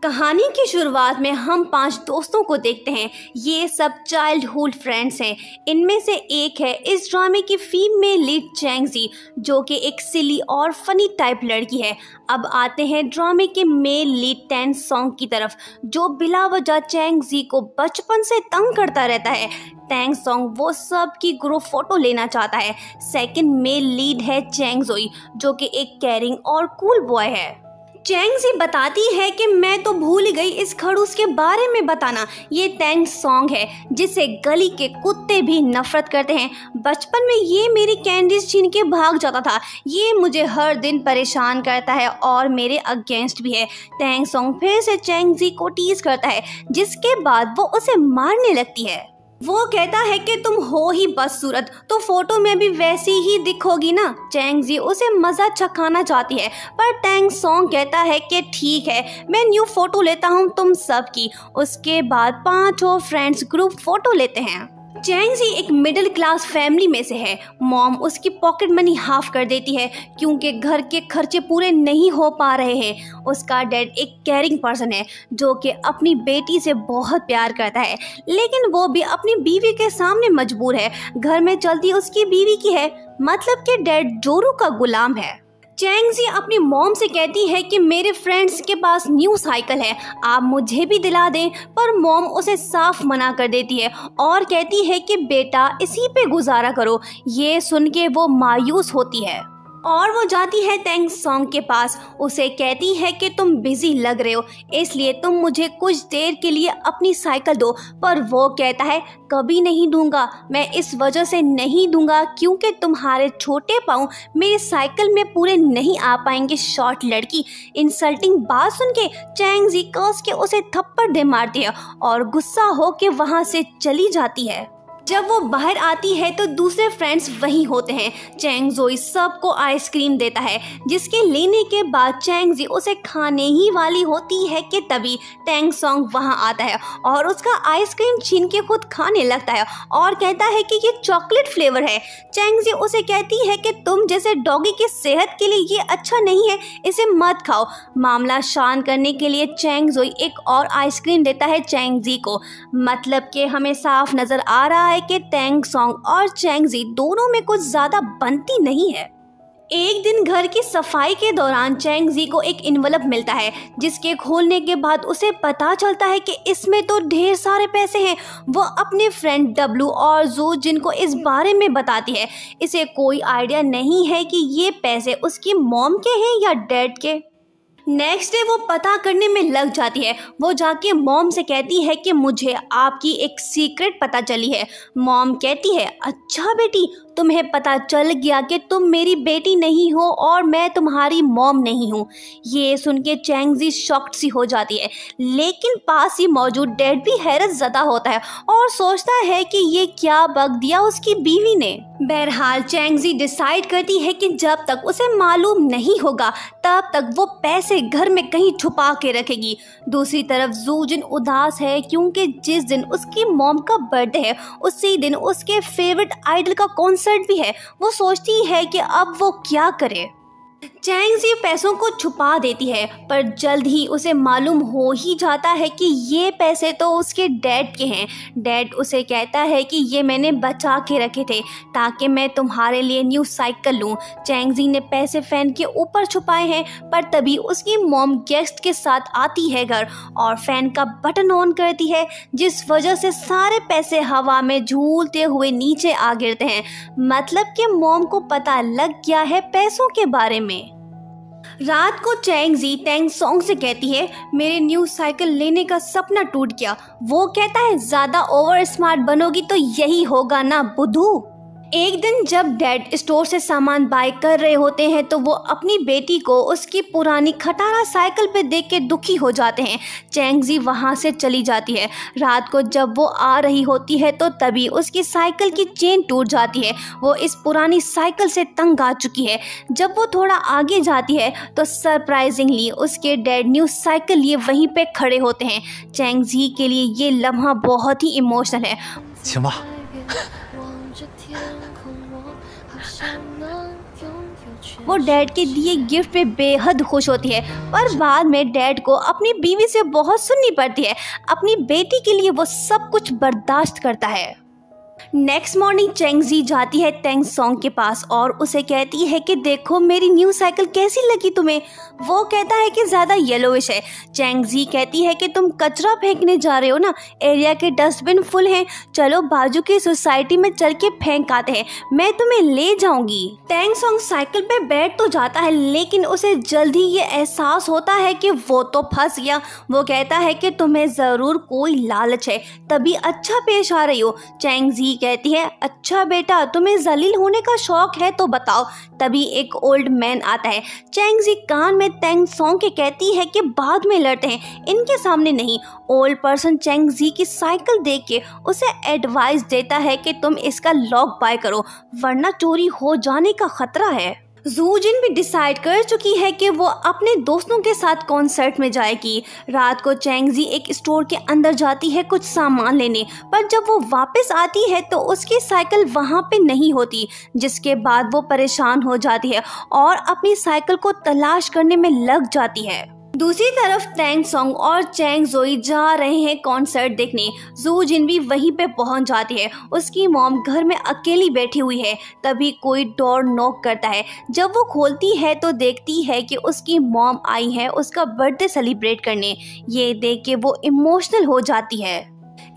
कहानी की शुरुआत में हम 5 दोस्तों को देखते हैं। ये सब चाइल्डहुड फ्रेंड्स हैं। इनमें से एक है इस ड्रामे की फीमेल लीड चैंगजी, जो कि एक सिली और फनी टाइप लड़की है। अब आते हैं ड्रामे के मेल लीड टैंग सॉन्ग की तरफ, जो बिला वजह चैंगजी को बचपन से तंग करता रहता है। टैंग सॉन्ग वो सब की ग्रुप फोटो लेना चाहता है। सेकंड मेल लीड है चैंग जोई, जो कि एक केयरिंग और कूल बॉय है। चैंगजी बताती है कि मैं तो भूल गई इस खड़ूस के बारे में बताना। ये टैंग सॉन्ग है जिसे गली के कुत्ते भी नफरत करते हैं। बचपन में ये मेरी कैंडीज छीन के भाग जाता था। ये मुझे हर दिन परेशान करता है और मेरे अगेंस्ट भी है। टैंग सॉन्ग फिर से चैंगजी को टीज करता है, जिसके बाद वो उसे मारने लगती है। वो कहता है कि तुम हो ही बदसूरत, तो फोटो में भी वैसी ही दिखोगी ना। चैंगजी उसे मजा चखाना चाहती है, पर टैंग सॉन्ग कहता है कि ठीक है, मैं न्यू फोटो लेता हूँ तुम सब की। उसके बाद 5 और फ्रेंड्स ग्रुप फोटो लेते हैं। चैंगजी एक मिडिल क्लास फैमिली में से है। मॉम उसकी पॉकेट मनी हाफ कर देती है क्योंकि घर के खर्चे पूरे नहीं हो पा रहे हैं। उसका डैड एक केयरिंग पर्सन है जो कि अपनी बेटी से बहुत प्यार करता है, लेकिन वो भी अपनी बीवी के सामने मजबूर है। घर में चलती उसकी बीवी की है, मतलब कि डैड जोरू का गुलाम है। चैंगजी अपनी मॉम से कहती है कि मेरे फ्रेंड्स के पास न्यू साइकिल है, आप मुझे भी दिला दें, पर मॉम उसे साफ मना कर देती है और कहती है कि बेटा इसी पे गुजारा करो। ये सुन के वो मायूस होती है और वो जाती है टैंग सॉन्ग के पास। उसे कहती है कि तुम बिजी लग रहे हो, इसलिए तुम मुझे कुछ देर के लिए अपनी साइकिल दो। पर वो कहता है कभी नहीं दूंगा, मैं इस वजह से नहीं दूंगा क्योंकि तुम्हारे छोटे पाँव मेरी साइकिल में पूरे नहीं आ पाएंगे। शॉर्ट लड़की। इंसल्टिंग बात सुन के चैंगजी कर्स के उसे थप्पड़ दे मारती है और गुस्सा हो के वहाँ से चली जाती है। जब वो बाहर आती है तो दूसरे फ्रेंड्स वहीं होते हैं। चैंग जोई सबको आइसक्रीम देता है, जिसके लेने के बाद चैंगजी उसे खाने ही वाली होती है कि तभी टैंग सॉन्ग वहां आता है और उसका आइसक्रीम छीन के खुद खाने लगता है और कहता है कि ये चॉकलेट फ्लेवर है। चैंगजी उसे कहती है कि तुम जैसे डॉगी की सेहत के लिए ये अच्छा नहीं है, इसे मत खाओ। मामला शांत करने के लिए चैंग जोई एक और आइसक्रीम देता है चैंगजी को। मतलब कि हमें साफ नजर आ रहा है कि टैंग सॉन्ग और चैंगजी दोनों में कुछ ज्यादा बनती नहीं है। एक दिन घर की सफाई के दौरान चैंगजी को एक इन्वेलप मिलता है, जिसके खोलने के बाद उसे पता चलता है कि इसमें तो ढेर सारे पैसे हैं। वो अपने फ्रेंड डब्लू और जू जिनको इस बारे में बताती है। इसे कोई आइडिया नहीं है कि ये पैसे उसकी मॉम के हैं या डैड के। नेक्स्ट डे वो पता करने में लग जाती है। वो जाके मॉम से कहती है कि मुझे आपकी एक सीक्रेट पता चली है। मॉम कहती है अच्छा बेटी, तुम्हें पता चल गया कि तुम मेरी बेटी नहीं हो और मैं तुम्हारी मॉम नहीं हूँ। ये सुन के चैंगजी शॉक्ड सी हो जाती है, लेकिन पास ही मौजूद डैड भी हैरत ज़दा होता है और सोचता है कि ये क्या बग दिया उसकी बीवी ने। बहरहाल चैंगजी डिसाइड करती है कि जब तक उसे मालूम नहीं होगा तब तक वो पैसे घर में कहीं छुपा के रखेगी। दूसरी तरफ जूजिन उदास है क्योंकि जिस दिन उसकी मॉम का बर्थडे है उसी दिन उसके फेवरेट आइडल का कॉन्सर्ट भी है। वो सोचती है कि अब वो क्या करे। चैंगजी पैसों को छुपा देती है, पर जल्द ही उसे मालूम हो ही जाता है कि ये पैसे तो उसके डैड के हैं। डैड उसे कहता है कि ये मैंने बचा के रखे थे ताकि मैं तुम्हारे लिए न्यू साइकिल लूँ। चैंगजी ने पैसे फैन के ऊपर छुपाए हैं, पर तभी उसकी मॉम गेस्ट के साथ आती है घर और फैन का बटन ऑन करती है, जिस वजह से सारे पैसे हवा में झूलते हुए नीचे आ गिरते हैं। मतलब कि मॉम को पता लग गया है पैसों के बारे में। रात को चैंगजी टैंग सॉन्ग से कहती है मेरे न्यू साइकिल लेने का सपना टूट गया। वो कहता है ज्यादा ओवर स्मार्ट बनोगी तो यही होगा ना बुद्धू। एक दिन जब डैड स्टोर से सामान बाय कर रहे होते हैं तो वो अपनी बेटी को उसकी पुरानी खटारा साइकिल पे देख के दुखी हो जाते हैं। चैंगजी वहाँ से चली जाती है। रात को जब वो आ रही होती है तो तभी उसकी साइकिल की चेन टूट जाती है। वो इस पुरानी साइकिल से तंग आ चुकी है। जब वो थोड़ा आगे जाती है तो सरप्राइजिंगली उसके डैड न्यू साइकिल लिए वहीं पे खड़े होते हैं। चैंगजी के लिए ये लम्हा बहुत ही इमोशनल है। वो डैड के दिए गिफ्ट पे बेहद खुश होती है, पर बाद में डैड को अपनी बीवी से बहुत सुननी पड़ती है। अपनी बेटी के लिए वो सब कुछ बर्दाश्त करता है। नेक्स्ट मॉर्निंग चेंगजी जाती है तेंग सोंग के पास और उसे कहती है कि देखो मेरी न्यू साइकिल कैसी लगी तुम्हें। वो कहता है कि ज़्यादा येलोइश है। चेंगजी कहती है कि तुम कचरा फेंकने जा रहे हो ना, एरिया के डस्टबिन फुल हैं, चलो बाजू की सोसाइटी में चल के फेंक आते हैं, मैं तुम्हें ले जाऊंगी। तेंग सोंग साइकिल पे बैठ तो जाता है, लेकिन उसे जल्द ही ये एहसास होता है कि वो तो फंस गया। वो कहता है कि तुम्हें ज़रूर कोई लालच है, तभी अच्छा पेश आ रही हो। चेंगजी कहती है अच्छा बेटा, तुम्हें जलील होने का शौक है तो बताओ। तभी एक ओल्ड मैन आता है। चेंगजी कान में तेंग सोंग के कहती है कि बाद में लड़ते हैं, इनके सामने नहीं। ओल्ड पर्सन चेंगजी की साइकिल देख के उसे एडवाइस देता है कि तुम इसका लॉक बाय करो, वरना चोरी हो जाने का खतरा है। जू जिन भी डिसाइड कर चुकी है कि वो अपने दोस्तों के साथ कॉन्सर्ट में जाएगी। रात को चेंगजी एक स्टोर के अंदर जाती है कुछ सामान लेने, पर जब वो वापस आती है तो उसकी साइकिल वहाँ पे नहीं होती, जिसके बाद वो परेशान हो जाती है और अपनी साइकिल को तलाश करने में लग जाती है। दूसरी तरफ तेंग सोंग और चेंग जोई जा रहे हैं कॉन्सर्ट देखने। जू जिन भी वहीं पे पहुंच जाती है। उसकी मॉम घर में अकेली बैठी हुई है। तभी कोई डोर नॉक करता है। जब वो खोलती है तो देखती है कि उसकी मॉम आई है उसका बर्थडे सेलिब्रेट करने। ये देख के वो इमोशनल हो जाती है।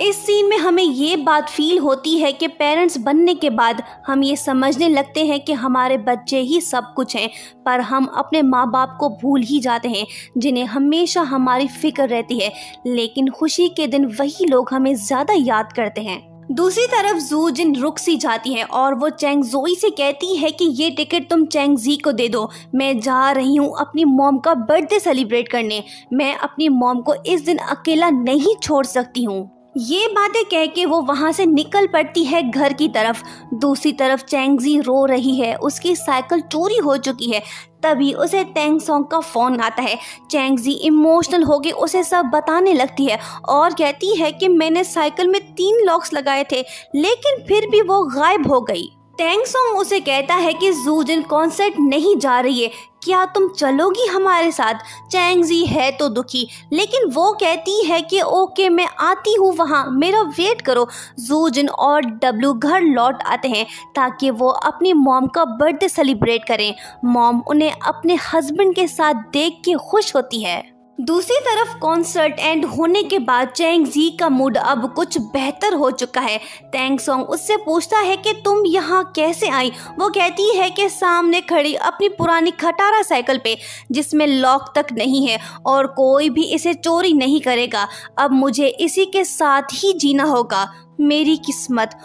इस सीन में हमें ये बात फील होती है कि पेरेंट्स बनने के बाद हम ये समझने लगते हैं कि हमारे बच्चे ही सब कुछ हैं, पर हम अपने माँ बाप को भूल ही जाते हैं जिन्हें हमेशा हमारी फिक्र रहती है, लेकिन खुशी के दिन वही लोग हमें ज़्यादा याद करते हैं। दूसरी तरफ जू जिन रुक सी जाती है और वो चेंग जोई से कहती है कि ये टिकट तुम चेंगजी को दे दो, मैं जा रही हूँ अपनी मॉम का बर्थडे सेलिब्रेट करने, मैं अपनी मॉम को इस दिन अकेला नहीं छोड़ सकती हूँ। ये बातें कह के वो वहाँ से निकल पड़ती है घर की तरफ। दूसरी तरफ चेंगजी रो रही है, उसकी साइकिल चोरी हो चुकी है। तभी उसे तेंग सोंग का फोन आता है। चेंगजी इमोशनल होके उसे सब बताने लगती है और कहती है कि मैंने साइकिल में 3 लॉक्स लगाए थे, लेकिन फिर भी वो गायब हो गई। तेंग सोंग उसे कहता है कि जू जिन कॉन्सर्ट नहीं जा रही है, क्या तुम चलोगी हमारे साथ। चेंगजी है तो दुखी, लेकिन वो कहती है कि ओके मैं आती हूँ वहाँ, मेरा वेट करो। जू जिन और डब्लू घर लौट आते हैं ताकि वो अपनी मॉम का बर्थडे सेलिब्रेट करें। मॉम उन्हें अपने हस्बैंड के साथ देख के खुश होती है। दूसरी तरफ कॉन्सर्ट एंड होने के बाद चेंगजी का मूड अब कुछ बेहतर हो चुका है। तेंग सोंग उससे पूछता है कि तुम यहाँ कैसे आई। वो कहती है कि सामने खड़ी अपनी पुरानी खटारा साइकिल पे, जिसमें लॉक तक नहीं है और कोई भी इसे चोरी नहीं करेगा। अब मुझे इसी के साथ ही जीना होगा, मेरी किस्मत।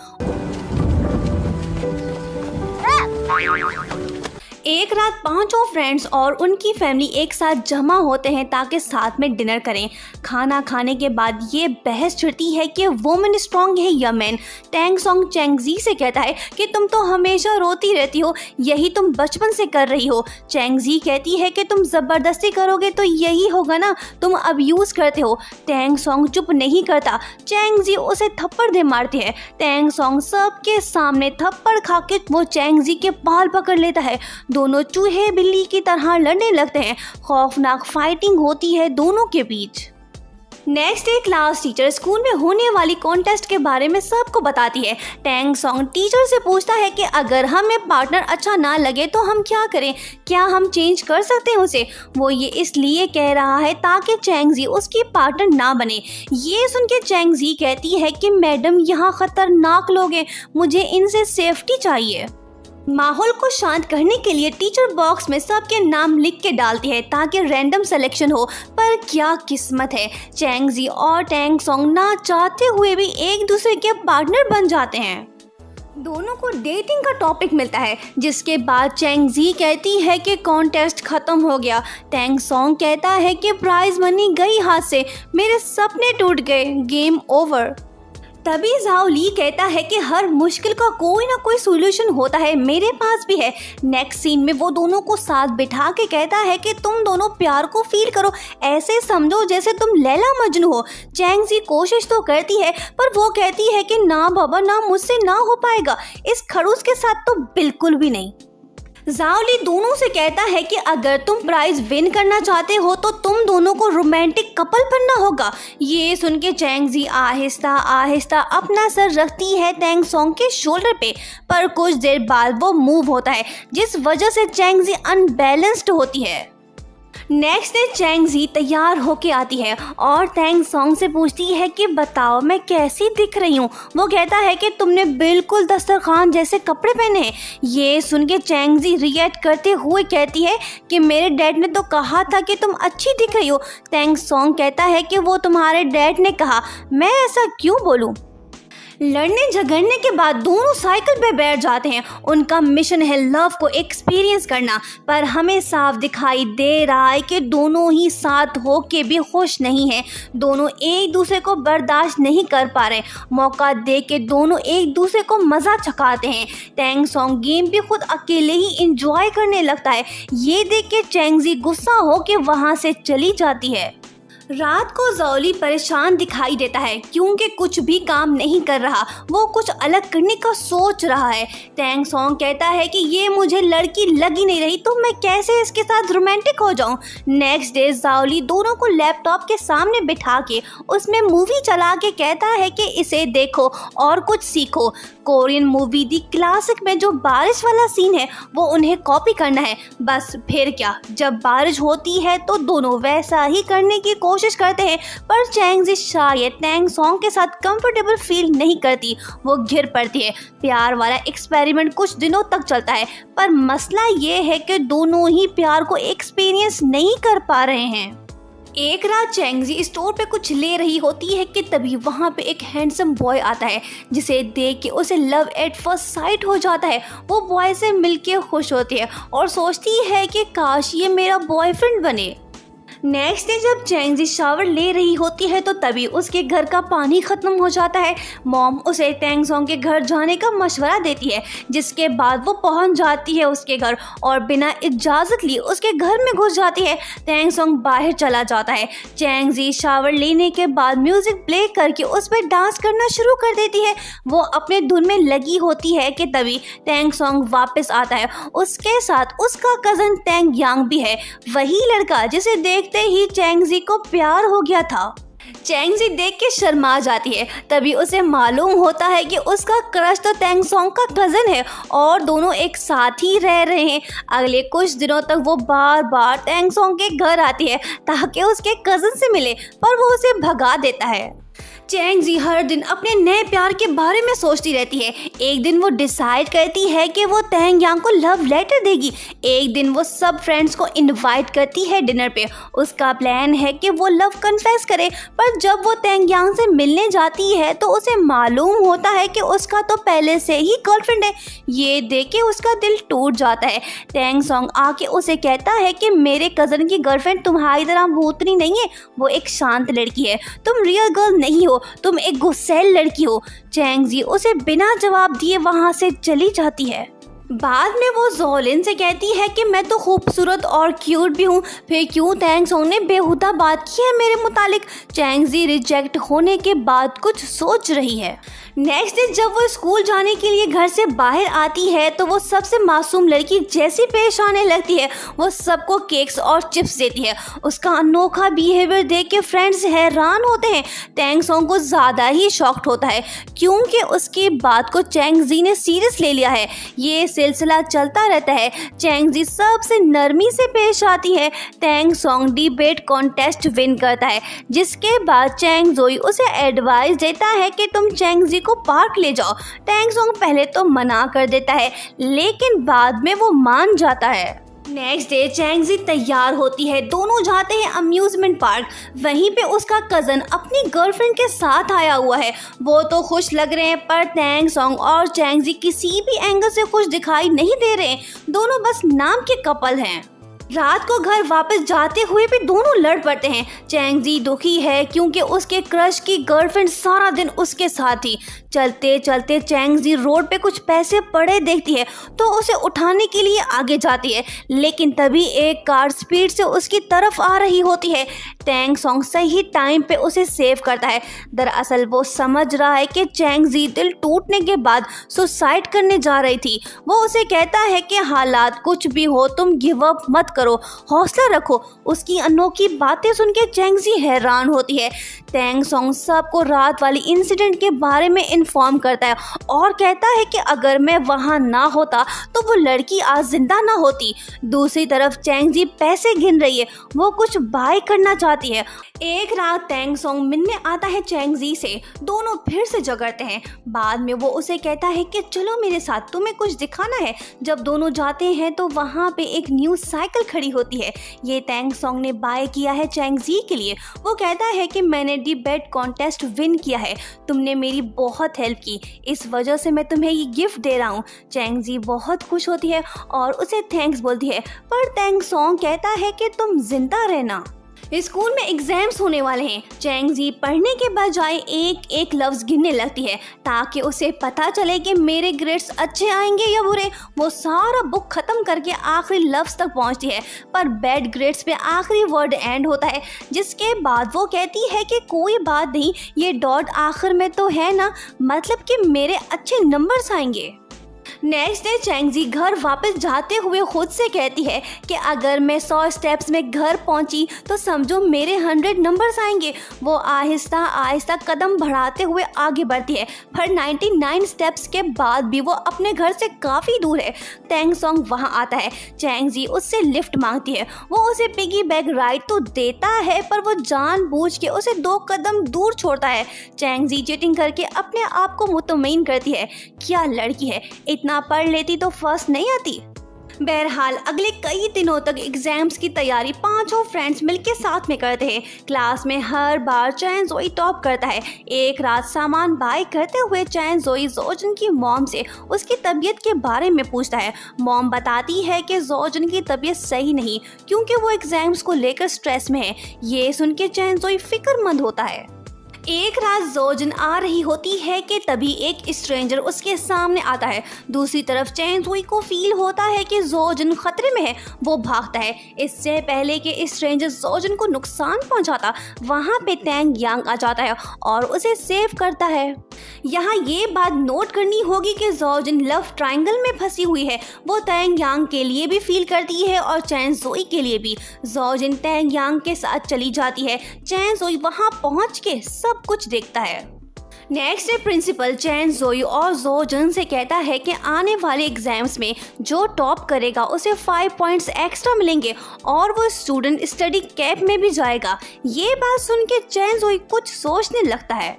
एक रात 5 फ्रेंड्स और उनकी फैमिली एक साथ जमा होते हैं ताकि साथ में डिनर करें। खाना खाने के बाद ये बहस छिड़ती है कि वुमेन स्ट्रांग है या मैन। तेंग सोंग चेंगजी से कहता है कि तुम तो हमेशा रोती रहती हो, यही तुम बचपन से कर रही हो। चेंगजी कहती है कि तुम जबरदस्ती करोगे तो यही होगा ना, तुम अब्यूज करते हो। तेंग सोंग चुप नहीं करता, चेंगजी उसे थप्पड़ दे मारती है। तेंग सोंग सबके सामने थप्पड़ खा के वो चेंगजी के बाल पकड़ लेता है। दोनों चूहे बिल्ली की तरह लड़ने लगते हैं। खौफनाक फाइटिंग होती है दोनों के बीच। Next day class teacher school में होने वाली कॉन्टेस्ट के बारे में सबको बताती है। तेंग सोंग टीचर से पूछता है कि अगर हमें पार्टनर अच्छा ना लगे तो हम क्या करें, क्या हम चेंज कर सकते हैं उसे। वो ये इसलिए कह रहा है ताकि चेंगजी उसकी पार्टनर ना बने। ये सुन के चेंगजी कहती है कि मैडम यहाँ खतरनाक लोग हैं, मुझे इनसे सेफ्टी चाहिए। माहौल को शांत करने के लिए टीचर बॉक्स में सबके नाम लिख के डालती है ताकि रैंडम सिलेक्शन हो। पर क्या किस्मत है, चेंगजी और तेंग सोंग ना चाहते हुए भी एक दूसरे के पार्टनर बन जाते हैं। दोनों को डेटिंग का टॉपिक मिलता है, जिसके बाद चेंगजी कहती है कि कॉन्टेस्ट खत्म हो गया। तेंग सोंग कहता है कि प्राइज मनी गई हाथ से, मेरे सपने टूट गए, गेम ओवर। तभी जाओ ली कहता है कि हर मुश्किल का कोई ना कोई सोल्यूशन होता है, मेरे पास भी है। नेक्स्ट सीन में वो दोनों को साथ बिठा के कहता है कि तुम दोनों प्यार को फील करो, ऐसे समझो जैसे तुम लैला मजनू हो। चेंगजी कोशिश तो करती है, पर वो कहती है कि ना बाबा ना, मुझसे ना हो पाएगा, इस खड़ूस के साथ तो बिल्कुल भी नहीं। जाओली दोनों से कहता है कि अगर तुम प्राइज विन करना चाहते हो तो तुम दोनों को रोमांटिक कपल बनना होगा। ये सुन के चैंगजी आहिस्ता आहिस्ता अपना सर रखती है टैंग सॉन्ग के शोल्डर पे, पर कुछ देर बाद वो मूव होता है जिस वजह से चैंगजी अनबैलेंस्ड होती है। नेक्स्ट डे चैंगजी तैयार होके आती है और टैंग सॉन्ग से पूछती है कि बताओ मैं कैसी दिख रही हूँ। वो कहता है कि तुमने बिल्कुल दस्तरखान जैसे कपड़े पहने हैं। ये सुन के चैंगजी रिएक्ट करते हुए कहती है कि मेरे डैड ने तो कहा था कि तुम अच्छी दिख रही हो। टैंग सॉन्ग कहता है कि वो तुम्हारे डैड ने कहा, मैं ऐसा क्यों बोलूँ। लड़ने झगड़ने के बाद दोनों साइकिल पे बैठ जाते हैं। उनका मिशन है लव को एक्सपीरियंस करना, पर हमें साफ दिखाई दे रहा है कि दोनों ही साथ होके भी खुश नहीं हैं। दोनों एक दूसरे को बर्दाश्त नहीं कर पा रहे। मौका दे के दोनों एक दूसरे को मज़ा चखाते हैं। टैंग सॉन्ग गेम भी खुद अकेले ही इंजॉय करने लगता है। ये देख के चैंगजी गुस्सा हो के वहाँ से चली जाती है। रात को जाओली परेशान दिखाई देता है क्योंकि कुछ भी काम नहीं कर रहा। वो कुछ अलग करने का सोच रहा है। टैंग सॉन्ग कहता है कि ये मुझे लड़की लग ही नहीं रही तो मैं कैसे इसके साथ रोमांटिक हो जाऊं। नेक्स्ट डे जाओली दोनों को लैपटॉप के सामने बिठा के उसमें मूवी चला के कहता है कि इसे देखो और कुछ सीखो। कोरियन मूवी दी क्लासिक में जो बारिश वाला सीन है वो उन्हें कॉपी करना है। बस फिर क्या, जब बारिश होती है तो दोनों वैसा ही करने की कोशिश करते हैं, पर चैंगजी शायद टैंग सॉन्ग के साथ कंफर्टेबल फील नहीं करती। वो घिर पड़ती है। प्यार वाला एक्सपेरिमेंट कुछ दिनों तक चलता है, पर मसला ये है कि दोनों ही प्यार को एक्सपीरियंस नहीं कर पा रहे हैं। एक रात चैंगजी स्टोर पे कुछ ले रही होती है कि तभी वहाँ पे एक हैंडसम बॉय आता है जिसे देख के उसे लव एट फर्स्ट साइट हो जाता है। वो बॉय से मिलके खुश होती है और सोचती है कि काश ये मेरा बॉयफ्रेंड बने। नेक्स्ट डे जब चैंगजी शावर ले रही होती है तो तभी उसके घर का पानी खत्म हो जाता है। मॉम उसे टैंग सॉन्ग के घर जाने का मशवरा देती है, जिसके बाद वो पहुंच जाती है उसके घर और बिना इजाज़त लिए उसके घर में घुस जाती है। टैंग सॉन्ग बाहर चला जाता है। चैंगजी शावर लेने के बाद म्यूजिक प्ले करके उस पर डांस करना शुरू कर देती है। वो अपने धुन में लगी होती है कि तभी टैंग सॉन्ग वापस आता है। उसके साथ उसका कज़न टैंग यांग भी है, वही लड़का जिसे देखते ही चैंगजी को प्यार हो गया था। चैंगजी देख के शर्मा जाती है। तभी उसे मालूम होता है कि उसका क्रश तो टैंग सॉन्ग का कज़न है और दोनों एक साथ ही रह रहे हैं। अगले कुछ दिनों तक वो बार बार टैंग सॉन्ग के घर आती है ताकि उसके कज़न से मिले, पर वो उसे भगा देता है। चैंगजी हर दिन अपने नए प्यार के बारे में सोचती रहती है। एक दिन वो डिसाइड करती है कि वो टैंग यांग को लव लेटर देगी। एक दिन वो सब फ्रेंड्स को इनवाइट करती है डिनर पे। उसका प्लान है कि वो लव कन्फेस करे, पर जब वो टैंग यांग से मिलने जाती है तो उसे मालूम होता है कि उसका तो पहले से ही गर्लफ्रेंड है। ये देख के उसका दिल टूट जाता है। टैंग सॉन्ग आके उसे कहता है कि मेरे कज़न की गर्लफ्रेंड तुम्हारी तरह भूतनी नहीं है, वो एक शांत लड़की है। तुम रियल गर्ल नहीं हो, तुम एक गुस्सैल लड़की हो। चैंगजी उसे बिना जवाब दिए वहां से चली जाती है। बाद में वो जोलिन से कहती है कि मैं तो खूबसूरत और क्यूट भी हूँ, फिर क्यों टैंग सॉन्ग ने बेहुदा बात की है मेरे मुतालिक। चैंगजी रिजेक्ट होने के बाद कुछ सोच रही है। नेक्स्ट डे जब वो स्कूल जाने के लिए घर से बाहर आती है तो वो सबसे मासूम लड़की जैसी पेश आने लगती है। वो सबको केक्स और चिप्स देती है। उसका अनोखा बिहेवियर देख के फ्रेंड्स हैरान होते हैं। टैंग सॉन्ग को ज़्यादा ही शॉक्ड होता है क्योंकि उसकी बात को चैंगजी ने सीरियस ले लिया है। ये सिलसिला चलता रहता है। चैंगजी सबसे नरमी से पेश आती है। Tang song debate contest win करता है, जिसके बाद चैंगजोई उसे एडवाइस देता है कि तुम चैंगजी को पार्क ले जाओ। टैंग सॉन्ग पहले तो मना कर देता है, लेकिन बाद में वो मान जाता है। नेक्स्ट डे चैंगजी तैयार होती है। दोनों जाते हैं अम्यूजमेंट पार्क। वहीं पे उसका कज़न अपनी गर्लफ्रेंड के साथ आया हुआ है। वो तो खुश लग रहे हैं, पर टैंग सॉन्ग और चैंगजी किसी भी एंगल से खुश दिखाई नहीं दे रहे। दोनों बस नाम के कपल हैं। रात को घर वापस जाते हुए भी दोनों लड़ पड़ते हैं। चैंगजी दुखी है क्योंकि उसके क्रश की गर्लफ्रेंड सारा दिन उसके साथ थी। चलते चलते चैंगजी रोड पे कुछ पैसे पड़े देखती है तो उसे उठाने के लिए आगे जाती है, लेकिन तभी एक कार स्पीड से उसकी तरफ आ रही होती है। टैंग सॉन्ग सही टाइम पे उसे सेव करता है। दरअसल वो समझ रहा है कि चैंगजी दिल टूटने के बाद सुसाइड करने जा रही थी। वो उसे कहता है कि हालात कुछ भी हो तुम गिव अप मत करो, हौसला रखो। उसकी अनोखी बातें सुन के चैंगजी हैरान होती है। टैंग सॉन्ग सबको रात वाली इंसिडेंट के बारे में इन्फॉर्म करता है और कहता है कि अगर मैं वहां ना होता तो वो लड़की आज जिंदा ना होती। दूसरी तरफ चैंगजी पैसे गिन रही है, वो कुछ बाय करना चाहती है। एक रात टैंग सॉन्ग मिलने आता है चैंगजी से। दोनों फिर से झगड़ते हैं। बाद में वो उसे कहता है कि चलो मेरे साथ, तुम्हें कुछ दिखाना है। जब दोनों जाते हैं तो वहाँ पे एक न्यू साइकिल खड़ी होती है। ये टैंग सॉन्ग ने बाय किया है चैंगजी के लिए। वो कहता है कि मैंने डिबेट कॉन्टेस्ट विन किया है, तुमने मेरी बहुत हेल्प की, इस वजह से मैं तुम्हें ये गिफ्ट दे रहा हूँ। चैंगजी बहुत खुश होती है और उसे थैंक्स बोलती है, पर टैंग सॉन्ग कहता है कि तुम जिंदा रहना। स्कूल में एग्जाम्स होने वाले हैं। चैंगजी पढ़ने के बजाय एक एक लफ्ज गिनने लगती है ताकि उसे पता चले कि मेरे ग्रेड्स अच्छे आएंगे या बुरे। वो सारा बुक खत्म करके आखिरी लफ्ज तक पहुंचती है, पर बैड ग्रेड्स पे आखिरी वर्ड एंड होता है, जिसके बाद वो कहती है कि कोई बात नहीं, ये डॉट आखिर में तो है ना, मतलब कि मेरे अच्छे नंबर्स आएंगे। नेक्स्ट डे चैंगजी घर वापस जाते हुए खुद से कहती है कि अगर मैं 100 स्टेप्स में घर पहुंची तो समझो मेरे 100 नंबर्स आएंगे। वो आहिस्ता आहिस्ता कदम बढ़ाते हुए आगे बढ़ती है, पर 99 स्टेप्स के बाद भी वो अपने घर से काफ़ी दूर है। टैंग सॉन्ग वहां आता है। चैंगजी उससे लिफ्ट मांगती है। वो उसे पिगी बैग राइड तो देता है, पर वो जानबूझ के उसे 2 कदम दूर छोड़ता है। चैंगजी चीटिंग करके अपने आप को मुतमईन करती है। क्या लड़की है, इतना पढ़ लेती तो फर्स्ट नहीं आती। बहरहाल अगले कई दिनों तक एग्जाम्स की तैयारी पांचों फ्रेंड्स मिलके साथ में करते हैं। क्लास में हर बार चैन जोई टॉप करता है। एक रात सामान बाय करते हुए चैन जोई जोजन की मॉम से उसकी तबीयत के बारे में पूछता है। मॉम बताती है कि जोजन की तबीयत सही नहीं क्योंकि वो एग्जाम्स को लेकर स्ट्रेस में है। ये सुन के चैन जोई फिक्रमंद होता है। एक रात जोजन आ रही होती है कि तभी एक स्ट्रेंजर उसके सामने आता है। दूसरी तरफ चैन जोई को फील होता है कि जोजन खतरे में है। वो भागता है। इससे पहले कि स्ट्रेंजर जोजन को नुकसान पहुंचाता, वहां पे टैंग यांग आ जाता है और उसे सेव करता है। यहाँ ये बात नोट करनी होगी कि जोजन लव ट्रायंगल में फंसी हुई है। वो टैंग यांग के लिए भी फील करती है और चैन जोई के लिए भी। जोजन टैंग यांग के साथ चली जाती है। चैन जोई वहां पहुंच के सब कुछ देखता है। नेक्स्ट डे प्रिंसिपल चैन जोई और जोजन से कहता है कि आने वाले एग्जाम्स में जो टॉप करेगा उसे 5 पॉइंट्स एक्स्ट्रा मिलेंगे और वो स्टूडेंट स्टडी कैंप में भी जाएगा। ये बात सुन के चैन जोई कुछ सोचने लगता है।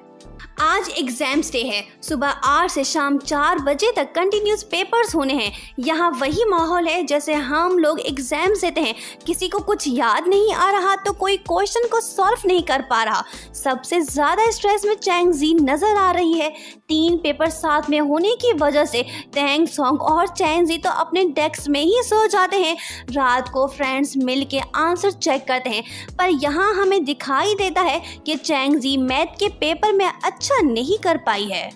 आज एग्जाम्स डे है। सुबह 8 से शाम 4 बजे तक कंटिन्यूस पेपर्स होने हैं। यहाँ वही माहौल है जैसे हम लोग एग्जाम्स देते हैं। किसी को कुछ याद नहीं आ रहा तो कोई क्वेश्चन को सॉल्व नहीं कर पा रहा। सबसे ज़्यादा स्ट्रेस में चैंगजी नज़र आ रही है। 3 पेपर साथ में होने की वजह से टैंग सॉन्ग और चैंगजी तो अपने डेस्क में ही सो जाते हैं। रात को फ्रेंड्स मिल के आंसर चेक करते हैं, पर यहाँ हमें दिखाई देता है कि चैंगजी मैथ के पेपर में अच्छा नहीं कर पाई है।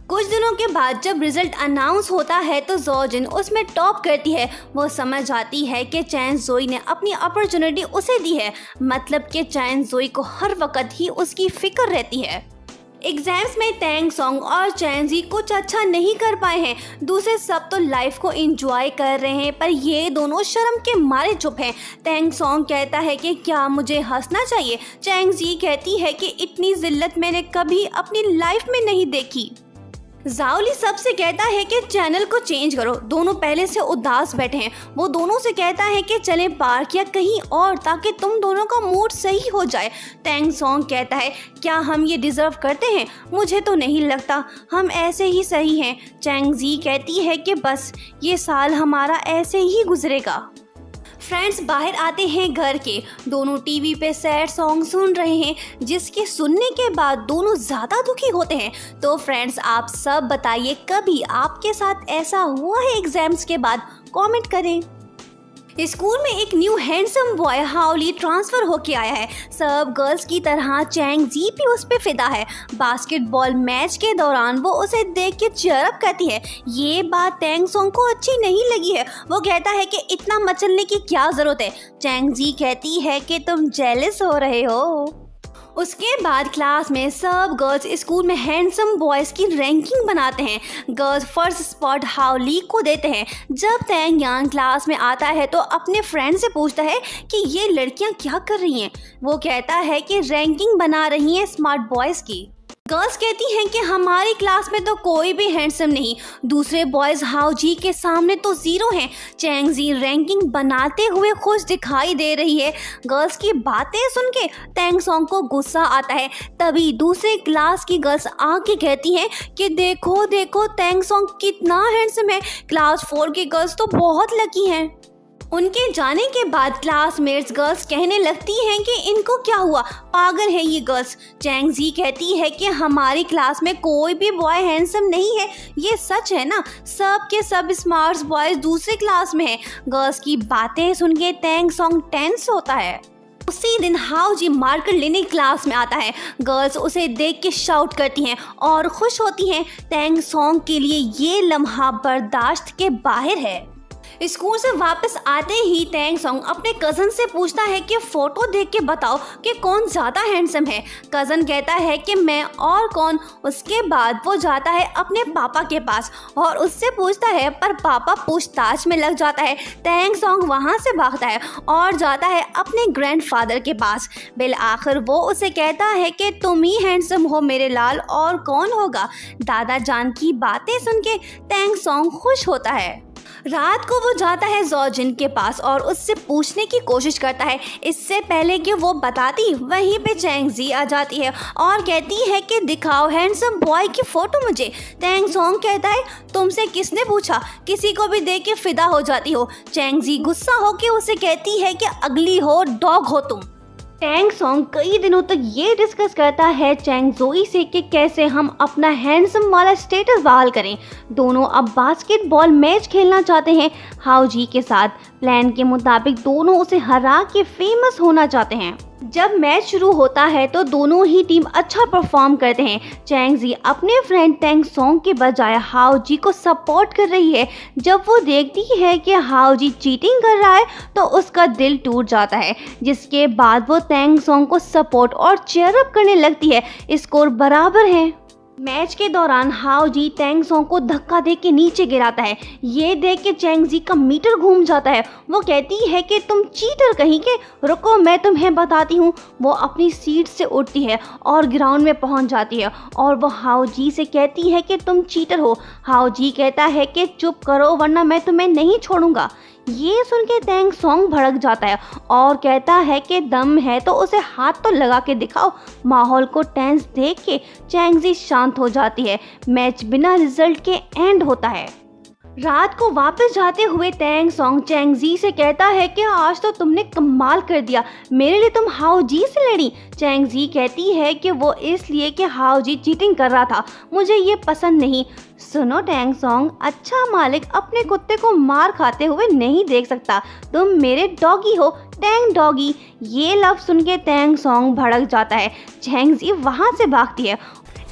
कुछ दिनों के बाद जब रिजल्ट अनाउंस होता है तो जोजन उसमें टॉप करती है। वो समझ आती है कि चैन जोई ने अपनी अपॉर्चुनिटी उसे दी है, मतलब कि चैन जोई को हर वक्त ही उसकी फिक्र रहती है। एग्जाम्स में टैंग सॉन्ग और चैंगजी कुछ अच्छा नहीं कर पाए हैं। दूसरे सब तो लाइफ को एंजॉय कर रहे हैं, पर ये दोनों शर्म के मारे चुप हैं। टैंग सॉन्ग कहता है कि क्या मुझे हंसना चाहिए। चैंगजी कहती है कि इतनी जिल्लत मैंने कभी अपनी लाइफ में नहीं देखी। जाओली सबसे कहता है कि चैनल को चेंज करो। दोनों पहले से उदास बैठे हैं। वो दोनों से कहता है कि चलें पार्क या कहीं और ताकि तुम दोनों का मूड सही हो जाए। टैंग सॉन्ग कहता है क्या हम ये डिज़र्व करते हैं? मुझे तो नहीं लगता, हम ऐसे ही सही हैं। चैंगजी कहती है कि बस ये साल हमारा ऐसे ही गुजरेगा। फ्रेंड्स बाहर आते हैं घर के। दोनों टीवी पे सैड सॉन्ग सुन रहे हैं, जिसके सुनने के बाद दोनों ज़्यादा दुखी होते हैं। तो फ्रेंड्स आप सब बताइए, कभी आपके साथ ऐसा हुआ है एग्जाम्स के बाद? कमेंट करें। स्कूल में एक न्यू हैंडसम बॉय हाओली ट्रांसफर होके आया है। सब गर्ल्स की तरह चैंग जी भी उस पे फिदा है। बास्केटबॉल मैच के दौरान वो उसे देख के चीयर अप करती है। ये बात टैंग सोंग को अच्छी नहीं लगी है। वो कहता है कि इतना मचलने की क्या जरूरत है। चैंग जी कहती है कि तुम जेलस हो रहे हो। उसके बाद क्लास में सब गर्ल्स स्कूल में हैंडसम बॉयज़ की रैंकिंग बनाते हैं। गर्ल्स फर्स्ट स्पॉट हाओली को देते हैं। जब टैंग यांग क्लास में आता है तो अपने फ्रेंड से पूछता है कि ये लड़कियां क्या कर रही हैं। वो कहता है कि रैंकिंग बना रही हैं स्मार्ट बॉयज़ की। गर्ल्स कहती हैं कि हमारी क्लास में तो कोई भी हैंडसम नहीं, दूसरे बॉयज़ हाओ जी के सामने तो ज़ीरो हैं। चैंग जी रैंकिंग बनाते हुए खुश दिखाई दे रही है। गर्ल्स की बातें सुन के टैंग सोंग को गुस्सा आता है। तभी दूसरे क्लास की गर्ल्स आके कहती हैं कि देखो देखो टैंग सोंग कितना हैंडसम है। क्लास 4 की गर्ल्स तो बहुत लकी हैं। उनके जाने के बाद क्लासमेट्स गर्ल्स कहने लगती हैं कि इनको क्या हुआ, पागल है ये गर्ल्स। चैंग जी कहती है कि हमारी क्लास में कोई भी बॉय हैंडसम नहीं है। ये सच है ना, सब के सब स्मार्ट बॉयज दूसरे क्लास में हैं। गर्ल्स की बातें सुन के टैंग सोंग टेंस होता है। उसी दिन हाओ जी मार्कर लेने क्लास में आता है। गर्ल्स उसे देख के शाउट करती हैं और खुश होती हैं। टैंग सोंग के लिए ये लम्हा बर्दाश्त के बाहर है। स्कूल से वापस आते ही टैंग सोंग अपने कज़न से पूछता है कि फ़ोटो देख के बताओ कि कौन ज़्यादा हैंडसम है। कज़न कहता है कि मैं और कौन। उसके बाद वो जाता है अपने पापा के पास और उससे पूछता है, पर पापा पूछताछ में लग जाता है। टैंग सोंग वहाँ से भागता है और जाता है अपने ग्रैंडफादर के पास। बिल आखिर वो उसे कहता है कि तुम ही हैंडसम हो मेरे लाल, और कौन होगा। दादा जान की बातें सुन के टैंग सोंग खुश होता है। रात को वो जाता है जोजिन के पास और उससे पूछने की कोशिश करता है। इससे पहले कि वो बताती, वहीं पे चैंग जी आ जाती है और कहती है कि दिखाओ हैंडसम बॉय की फ़ोटो मुझे। टैंग सोंग कहता है, तुमसे किसने पूछा, किसी को भी देख के फिदा हो जाती हो। चैंग जी गुस्सा होकर उसे कहती है कि अगली हो, डॉग हो तुम। टैंग सोंग कई दिनों तक ये डिस्कस करता है चैंग जोई से कि कैसे हम अपना हैंडसम वाला स्टेटस बहाल करें। दोनों अब बास्केटबॉल मैच खेलना चाहते हैं हाओ जी के साथ। प्लान के मुताबिक दोनों उसे हरा के फेमस होना चाहते हैं। जब मैच शुरू होता है तो दोनों ही टीम अच्छा परफॉर्म करते हैं। चैंग जी अपने फ्रेंड टैंग सोंग के बजाय हाओ जी को सपोर्ट कर रही है। जब वो देखती है कि हाओ जी चीटिंग कर रहा है तो उसका दिल टूट जाता है, जिसके बाद वो टैंग सोंग को सपोर्ट और चीयर अप करने लगती है। स्कोर बराबर है। मैच के दौरान हाओ जी टैंग सोंग को धक्का दे के नीचे गिराता है। ये देख के चैंग जी का मीटर घूम जाता है। वो कहती है कि तुम चीटर कहीं के, रुको मैं तुम्हें बताती हूँ। वो अपनी सीट से उठती है और ग्राउंड में पहुँच जाती है और वो हाओ जी से कहती है कि तुम चीटर हो। हाओ जी कहता है कि चुप करो वरना मैं तुम्हें नहीं छोड़ूंगा। ये सुन के टैंग सोंग भड़क जाता है और कहता है कि दम है तो उसे हाथ तो लगा के दिखाओ। माहौल को टेंस देख के चैंग जी शांत हो जाती है। मैच बिना रिजल्ट के एंड होता है। रात को वापस जाते हुए टैंग सोंग चैंग जी से कहता है कि आज तो तुमने कमाल कर दिया, मेरे लिए तुम हाओ जी से लड़ी। चैंग जी कहती है कि वो इसलिए कि हाओ जी चीटिंग कर रहा था, मुझे ये पसंद नहीं। सुनो टैंग सोंग, अच्छा मालिक अपने कुत्ते को मार खाते हुए नहीं देख सकता, तुम मेरे डॉगी हो, टैंग डॉगी। ये लफ्ज़ सुन के टैंग सोंग भड़क जाता है। चैंग जी वहाँ से भागती है।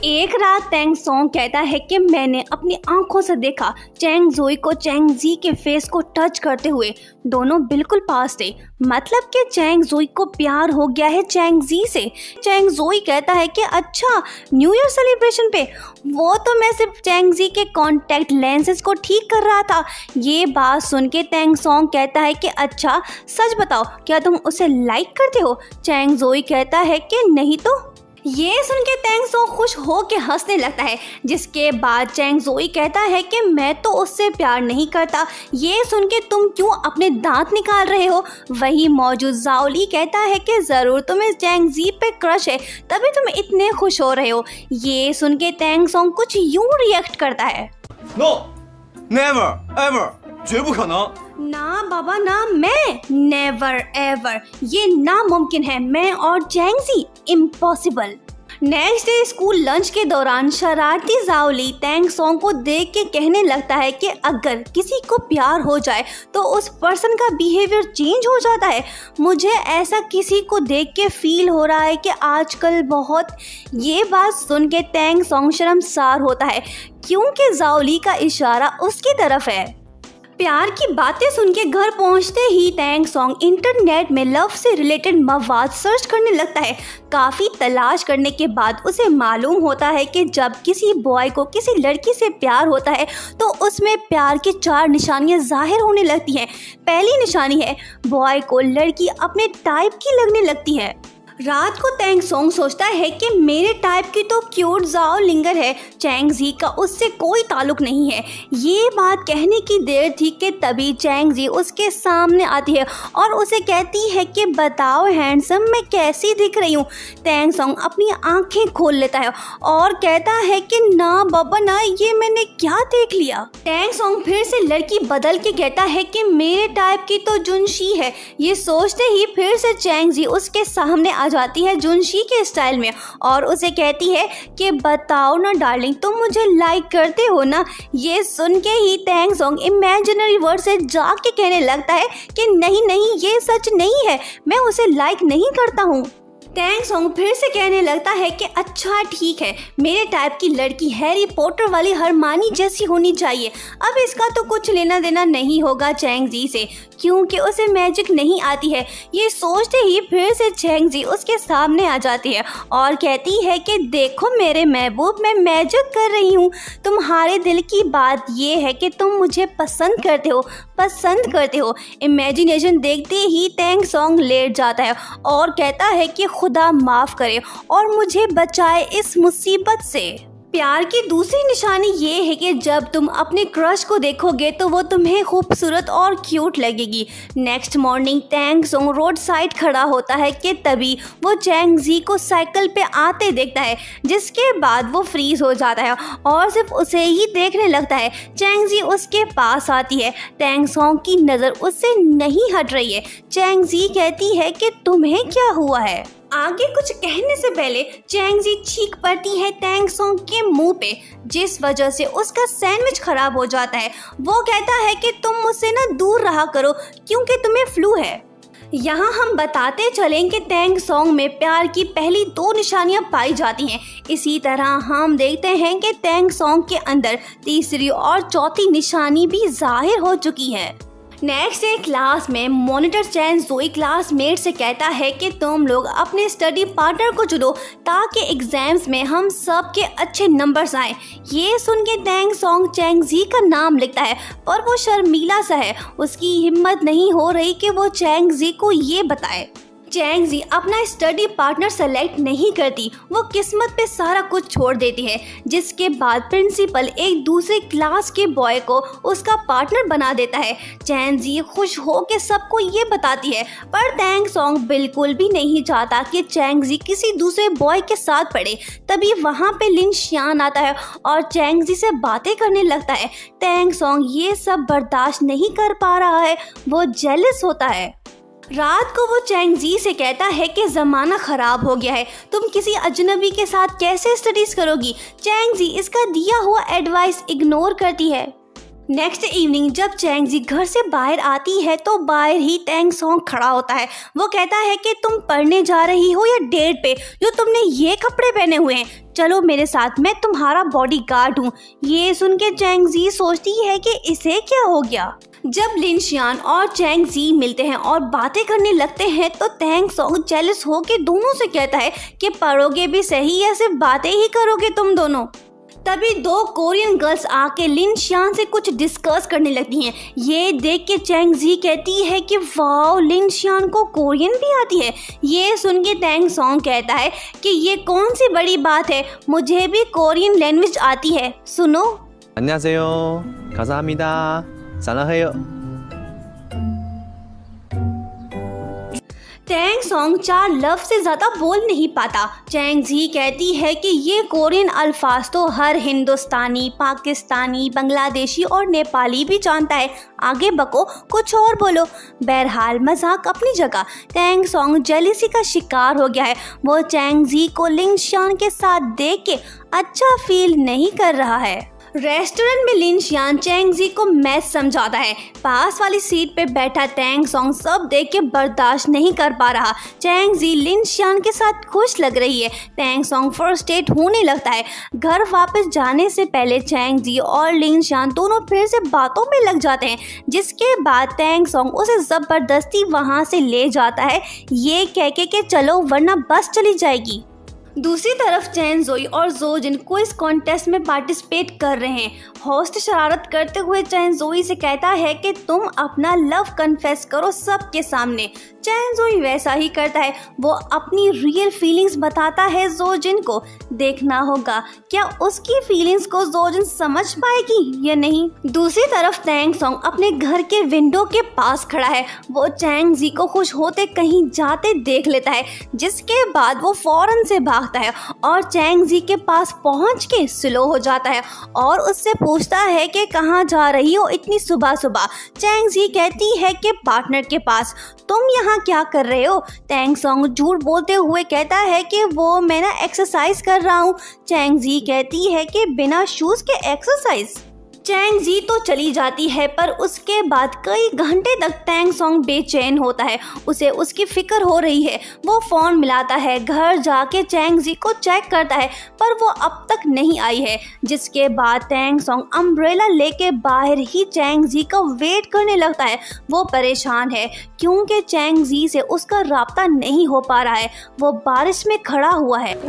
एक रात टैंग सोंग कहता है कि मैंने अपनी आंखों से देखा चैंग जोई को चैंग जी के फेस को टच करते हुए। दोनों बिल्कुल पास थे, मतलब कि चैंग जोई को प्यार हो गया है चैंग जी से। चैंग जोई कहता है कि अच्छा न्यू ईयर सेलिब्रेशन पे, वो तो मैं सिर्फ चैंग जी के कॉन्टैक्ट लेंसेज को ठीक कर रहा था। ये बात सुन के टैंग सोंग कहता है कि अच्छा सच बताओ, क्या तुम उसे लाइक करते हो। चैंग जोई कहता है कि नहीं तो। ये सुन के टैंग सोंग खुश हो के हंसने लगता है, जिसके बाद चैंग जोई कहता है कि मैं तो उससे प्यार नहीं करता। ये सुन के तुम क्यों अपने दांत निकाल रहे हो। वही मौजूद जाओली कहता है कि ज़रूर तुम्हें चैंग जी पे क्रश है, तभी तुम इतने खुश हो रहे हो। ये सुन के टैंग सोंग कुछ यूं रिएक्ट करता है, नो नेवर एवर, 绝不可能। ना बाबा ना, मैं नेवर एवर, ये नामुमकिन है। मैं और Chang ji impossible. Next day school lunch के दौरान शरारती जाओली टैंग सॉन्ग को देख के कहने लगता है कि अगर किसी को प्यार हो जाए तो उस पर्सन का बिहेवियर चेंज हो जाता है। मुझे ऐसा किसी को देख के फील हो रहा है कि आजकल बहुत। ये बात सुन के टैंग सॉन्ग शर्मसार होता है क्योंकि जाओली का इशारा उसकी तरफ है। प्यार की बातें सुन के घर पहुंचते ही टैंग सॉन्ग इंटरनेट में लव से रिलेटेड मवाद सर्च करने लगता है। काफ़ी तलाश करने के बाद उसे मालूम होता है कि जब किसी बॉय को किसी लड़की से प्यार होता है तो उसमें प्यार की 4 निशानियां जाहिर होने लगती हैं। पहली निशानी है बॉय को लड़की अपने टाइप की लगने लगती है। रात को टैंग सॉन्ग सोचता है कि मेरे टाइप की तो क्यूट जाओ लिंगर है, चैंग जी का उससे कोई ताल्लुक नहीं है। ये बात कहने की देर थी कि तभी चैंग जी उसके सामने आती है और उसे कहती है कि बताओ हैंडसम मैं कैसी दिख रही हूँ। टैंग सॉन्ग अपनी आंखें खोल लेता है और कहता है कि ना बाबा ना, ये मैंने क्या देख लिया। टैंग सॉन्ग फिर से लड़की बदल के कहता है कि मेरे टाइप की तो जुनशी है। ये सोचते ही फिर से चैंग जी उसके सामने आ जाती है जुनशी के स्टाइल में और उसे कहती है कि बताओ ना डार्लिंग, तुम मुझे लाइक करते हो ना। ये सुन के ही टैंग सॉन्ग इमेजिनरी वर्ड से जाके कहने लगता है कि नहीं नहीं, ये सच नहीं है, मैं उसे लाइक नहीं करता हूँ। टैंग सॉन्ग फिर से कहने लगता है कि अच्छा ठीक है, मेरे टाइप की लड़की हैरी पॉटर वाली हरमानी जैसी होनी चाहिए। अब इसका तो कुछ लेना देना नहीं होगा चैंग जी से क्योंकि उसे मैजिक नहीं आती है। ये सोचते ही फिर से चैंग जी उसके सामने आ जाती है और कहती है कि देखो मेरे महबूब, मैं मैजिक कर रही हूँ। तुम्हारे दिल की बात ये है कि तुम मुझे पसंद करते हो। इमेजिनेशन देखते ही टैंग सॉन्ग लेट जाता है और कहता है कि खुदा माफ करे और मुझे बचाए इस मुसीबत से। प्यार की दूसरी निशानी ये है कि जब तुम अपने क्रश को देखोगे तो वो तुम्हें खूबसूरत और क्यूट लगेगी। Next morning Tang song road side खड़ा होता है कि तभी वो चैंग जी को साइकिल पे आते देखता है, जिसके बाद वो फ्रीज हो जाता है और सिर्फ उसे ही देखने लगता है। चैंग जी उसके पास आती है। टैंग सॉन्ग की नज़र उससे नहीं हट रही है। चैंग जी कहती है कि तुम्हें क्या हुआ है। आगे कुछ कहने से पहले चैंग जी चीख पड़ती है टैंग सॉन्ग के मुंह पे, जिस वजह से उसका सैंडविच खराब हो जाता है। वो कहता है कि तुम मुझसे ना दूर रहा करो क्योंकि तुम्हें फ्लू है। यहाँ हम बताते चलें कि टैंग सॉन्ग में प्यार की पहली 2 निशानियाँ पाई जाती हैं। इसी तरह हम देखते हैं कि टैंग सॉन्ग के अंदर तीसरी और चौथी निशानी भी जाहिर हो चुकी है। नेक्स्ट डे क्लास में मॉनिटर चैन जोई क्लासमेट से कहता है कि तुम लोग अपने स्टडी पार्टनर को चुनो ताकि एग्जाम्स में हम सब के अच्छे नंबर्स आए। ये सुन के टैंग सॉन्ग चैंग जी का नाम लिखता है पर वो शर्मीला सा है। उसकी हिम्मत नहीं हो रही कि वो चैंग जी को ये बताए। चैंग जी अपना स्टडी पार्टनर सेलेक्ट नहीं करती, वो किस्मत पे सारा कुछ छोड़ देती है, जिसके बाद प्रिंसिपल एक दूसरे क्लास के बॉय को उसका पार्टनर बना देता है। चैंग जी खुश हो के सबको ये बताती है पर टैंग सॉन्ग बिल्कुल भी नहीं चाहता कि चैंग जी किसी दूसरे बॉय के साथ पढ़े। तभी वहाँ पे लिन शियान आता है और चैंग जी से बातें करने लगता है। टैंग सॉन्ग ये सब बर्दाश्त नहीं कर पा रहा है, वो जेलस होता है। रात को वो चैंग जी से कहता है कि ज़माना ख़राब हो गया है, तुम किसी अजनबी के साथ कैसे स्टडीज़ करोगी। चैंग जी इसका दिया हुआ एडवाइस इग्नोर करती है। नेक्स्ट इवनिंग जब चैंग जी घर से बाहर आती है तो बाहर ही टैंग सॉन्ग खड़ा होता है। वो कहता है कि तुम पढ़ने जा रही हो या डेट पे, जो तुमने ये कपड़े पहने हुए हैं, चलो मेरे साथ, मैं तुम्हारा बॉडीगार्ड हूँ। ये सुन के चैंग जी सोचती है कि इसे क्या हो गया। जब लिन शियान और चैंग जी मिलते हैं और बातें करने लगते हैं तो टैंग सॉन्ग जेलस हो के दोनों से कहता है कि पढ़ोगे भी सही या सिर्फ बातें ही करोगे तुम दोनों। तभी 2 कोरियन गर्ल्स आके लिन शियान से कुछ डिस्कस करने लगती हैं। ये देख के चैंग जी कहती है कि वाओ, लिन शियान को कोरियन भी आती है। ये सुन के टैंग सॉन्ग कहता है कि ये कौन सी बड़ी बात है, मुझे भी कोरियन लैंग्वेज आती है, सुनो। 안녕하세요. 감사합니다. 사랑해요. टैंग सॉन्ग 4 लफ्ज़ से ज़्यादा बोल नहीं पाता। चैंग जी कहती है कि ये कोरियन अल्फाज तो हर हिंदुस्तानी, पाकिस्तानी, बांग्लादेशी और नेपाली भी जानता है, आगे बको, कुछ और बोलो। बहरहाल मजाक अपनी जगह, टैंग सॉन्ग जेलिसी का शिकार हो गया है। वो चैंग जी को लिन शान के साथ देख के अच्छा फील नहीं कर रहा है। रेस्टोरेंट में लिन शान चैंग जी को मैच समझाता है। पास वाली सीट पे बैठा टैंग सॉन्ग सब देख के बर्दाश्त नहीं कर पा रहा। चैंग जी लिन शान के साथ खुश लग रही है। टैंग सॉन्ग फर्स्ट डेट होने लगता है। घर वापस जाने से पहले चैंग जी और लिन शान दोनों फिर से बातों में लग जाते हैं, जिसके बाद टैंग सॉन्ग उसे जबरदस्ती वहां से ले जाता है, ये कह के चलो वरना बस चली जाएगी। दूसरी तरफ चैन जोई और जो जिन क्विज कॉन्टेस्ट में पार्टिसिपेट कर रहे हैं। होस्ट शरारत करते हुए चैन जोई से कहता है कि तुम अपना लव कन्फेस करो सबके सामने। चैन जोई वैसा ही करता है, वो अपनी रियल फीलिंग्स बताता है जोजिन को। देखना होगा क्या उसकी फीलिंग्स को जोजिन समझ पाएगी या नहीं। दूसरी तरफ टैंग सॉन्ग अपने घर के विंडो के पास खड़ा है। वो चैंग जी को खुश होते कहीं जाते देख लेता है, जिसके बाद वो फौरन से भागता है और चैंग जी के पास पहुंच के स्लो हो जाता है और उससे पूछता है कि कहाँ जा रही हो इतनी सुबह सुबह। चैंग जी कहती है कि पार्टनर के पास। तुम यहाँ क्या कर रहे हो? टैंग सॉन्ग झूठ बोलते हुए कहता है कि वो मैं ना एक्सरसाइज कर रहा हूँ। चैंग जी कहती है कि बिना शूज के एक्सरसाइज। चैंग जी तो चली जाती है, पर उसके बाद कई घंटे तक टैंग सॉन्ग बेचैन होता है। उसे उसकी फिक्र हो रही है। वो फोन मिलाता है, घर जाके चैंग जी को चेक करता है, पर वो अब तक नहीं आई है। जिसके बाद टैंग सॉन्ग अम्ब्रेला लेके बाहर ही चैंग जी का वेट करने लगता है। वो परेशान है क्योंकि चैंग जी से उसका राब्ता नहीं हो पा रहा है। वो बारिश में खड़ा हुआ है।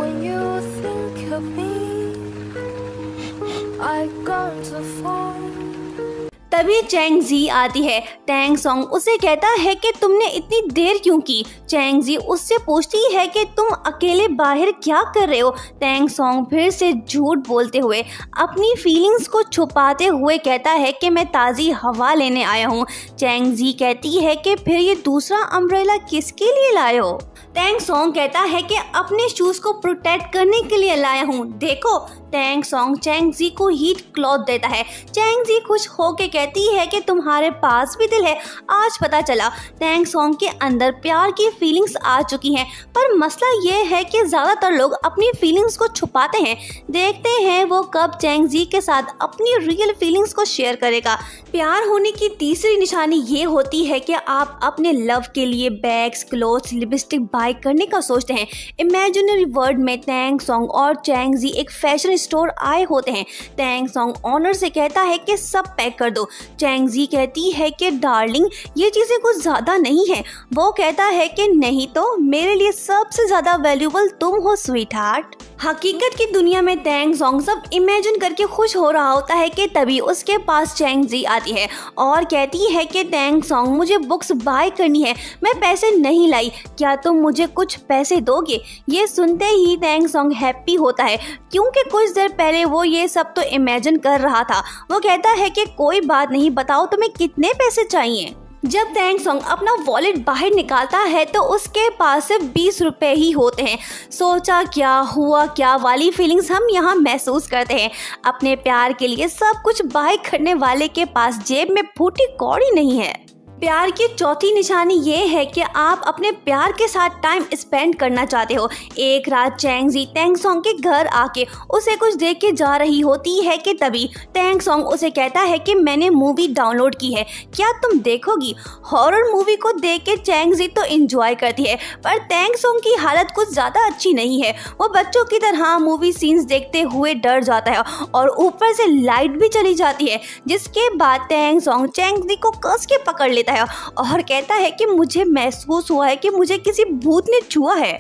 तभी चैंग जी आती है। टैंग सॉन्ग उसे कहता है कि तुमने इतनी देर क्यों की। चैंग जी उससे पूछती है कि तुम अकेले बाहर क्या कर रहे हो। टैंग सॉन्ग फिर से झूठ बोलते हुए अपनी फीलिंग्स को छुपाते हुए कहता है कि मैं ताज़ी हवा लेने आया हूँ। चैंग जी कहती है कि फिर ये दूसरा अम्ब्रेला किसके लिए लाए हो। टैंग सॉन्ग कहता है कि अपने शूज को प्रोटेक्ट करने के लिए लाया हूँ, देखो। टैंग सॉन्ग चैंग जी को हीट क्लॉथ देता है। चैंग जी खुश होके कहती है कि तुम्हारे पास भी दिल है, आज पता चला। टैंग सॉन्ग के अंदर प्यार की फीलिंग्स आ चुकी हैं, पर मसला ये है कि ज़्यादातर लोग अपनी फीलिंग्स को छुपाते हैं। देखते हैं वो कब चैंग जी के साथ अपनी रियल फीलिंग्स को शेयर करेगा। प्यार होने की तीसरी निशानी ये होती है कि आप अपने लव के लिए बैग्स, क्लोथ्स, लिपस्टिक बाय करने का सोचते हैं। इमेजिनरी वर्ल्ड में टैंग सॉन्ग और चैंग जी एक फैशन स्टोर आए होते हैं। टैंग सॉन्ग ऑनर से कहता है कि सब पैक कर दो। चैंग जी कहती है कि डार्लिंग ये चीजें कुछ ज्यादा नहीं है। वो कहता है कि नहीं तो मेरे लिए सबसे ज्यादा वैल्यूबल तुम हो स्वीट हार्ट। हकीकत की दुनिया में टैंग सॉन्ग सब इमेजिन करके खुश हो रहा होता है कि तभी उसके पास चैंग जी आती है और कहती है कि टैंग सॉन्ग मुझे बुक्स बाय करनी है, मैं पैसे नहीं लाई, क्या तुम मुझे कुछ पैसे दोगे। ये सुनते ही टैंग सॉन्ग हैप्पी होता है क्योंकि कुछ देर पहले वो ये सब तो इमेजिन कर रहा था। वो कहता है कि कोई बात नहीं, बताओ तुम्हें कितने पैसे चाहिए। जब टैंग सॉन्ग अपना वॉलेट बाहर निकालता है तो उसके पास सिर्फ 20 रुपए ही होते हैं। सोचा क्या हुआ क्या वाली फीलिंग्स हम यहाँ महसूस करते हैं। अपने प्यार के लिए सब कुछ बाय करने वाले के पास जेब में फूटी कौड़ी नहीं है। प्यार की चौथी निशानी ये है कि आप अपने प्यार के साथ टाइम स्पेंड करना चाहते हो। एक रात चैंग जी टैंग सॉन्ग के घर आके उसे कुछ देख के जा रही होती है कि तभी टैंग सॉन्ग उसे कहता है कि मैंने मूवी डाउनलोड की है, क्या तुम देखोगी। हॉरर मूवी को देख के चैंग जी तो एंजॉय करती है, पर टैंग सॉन्ग की हालत कुछ ज़्यादा अच्छी नहीं है। वो बच्चों की तरह मूवी सीन्स देखते हुए डर जाता है और ऊपर से लाइट भी चली जाती है। जिसके बाद टैंग सॉन्ग चैंग जी को कस के पकड़ लेता है और कहता है कि मुझे महसूस हुआ है कि मुझे किसी भूत ने छुआ है।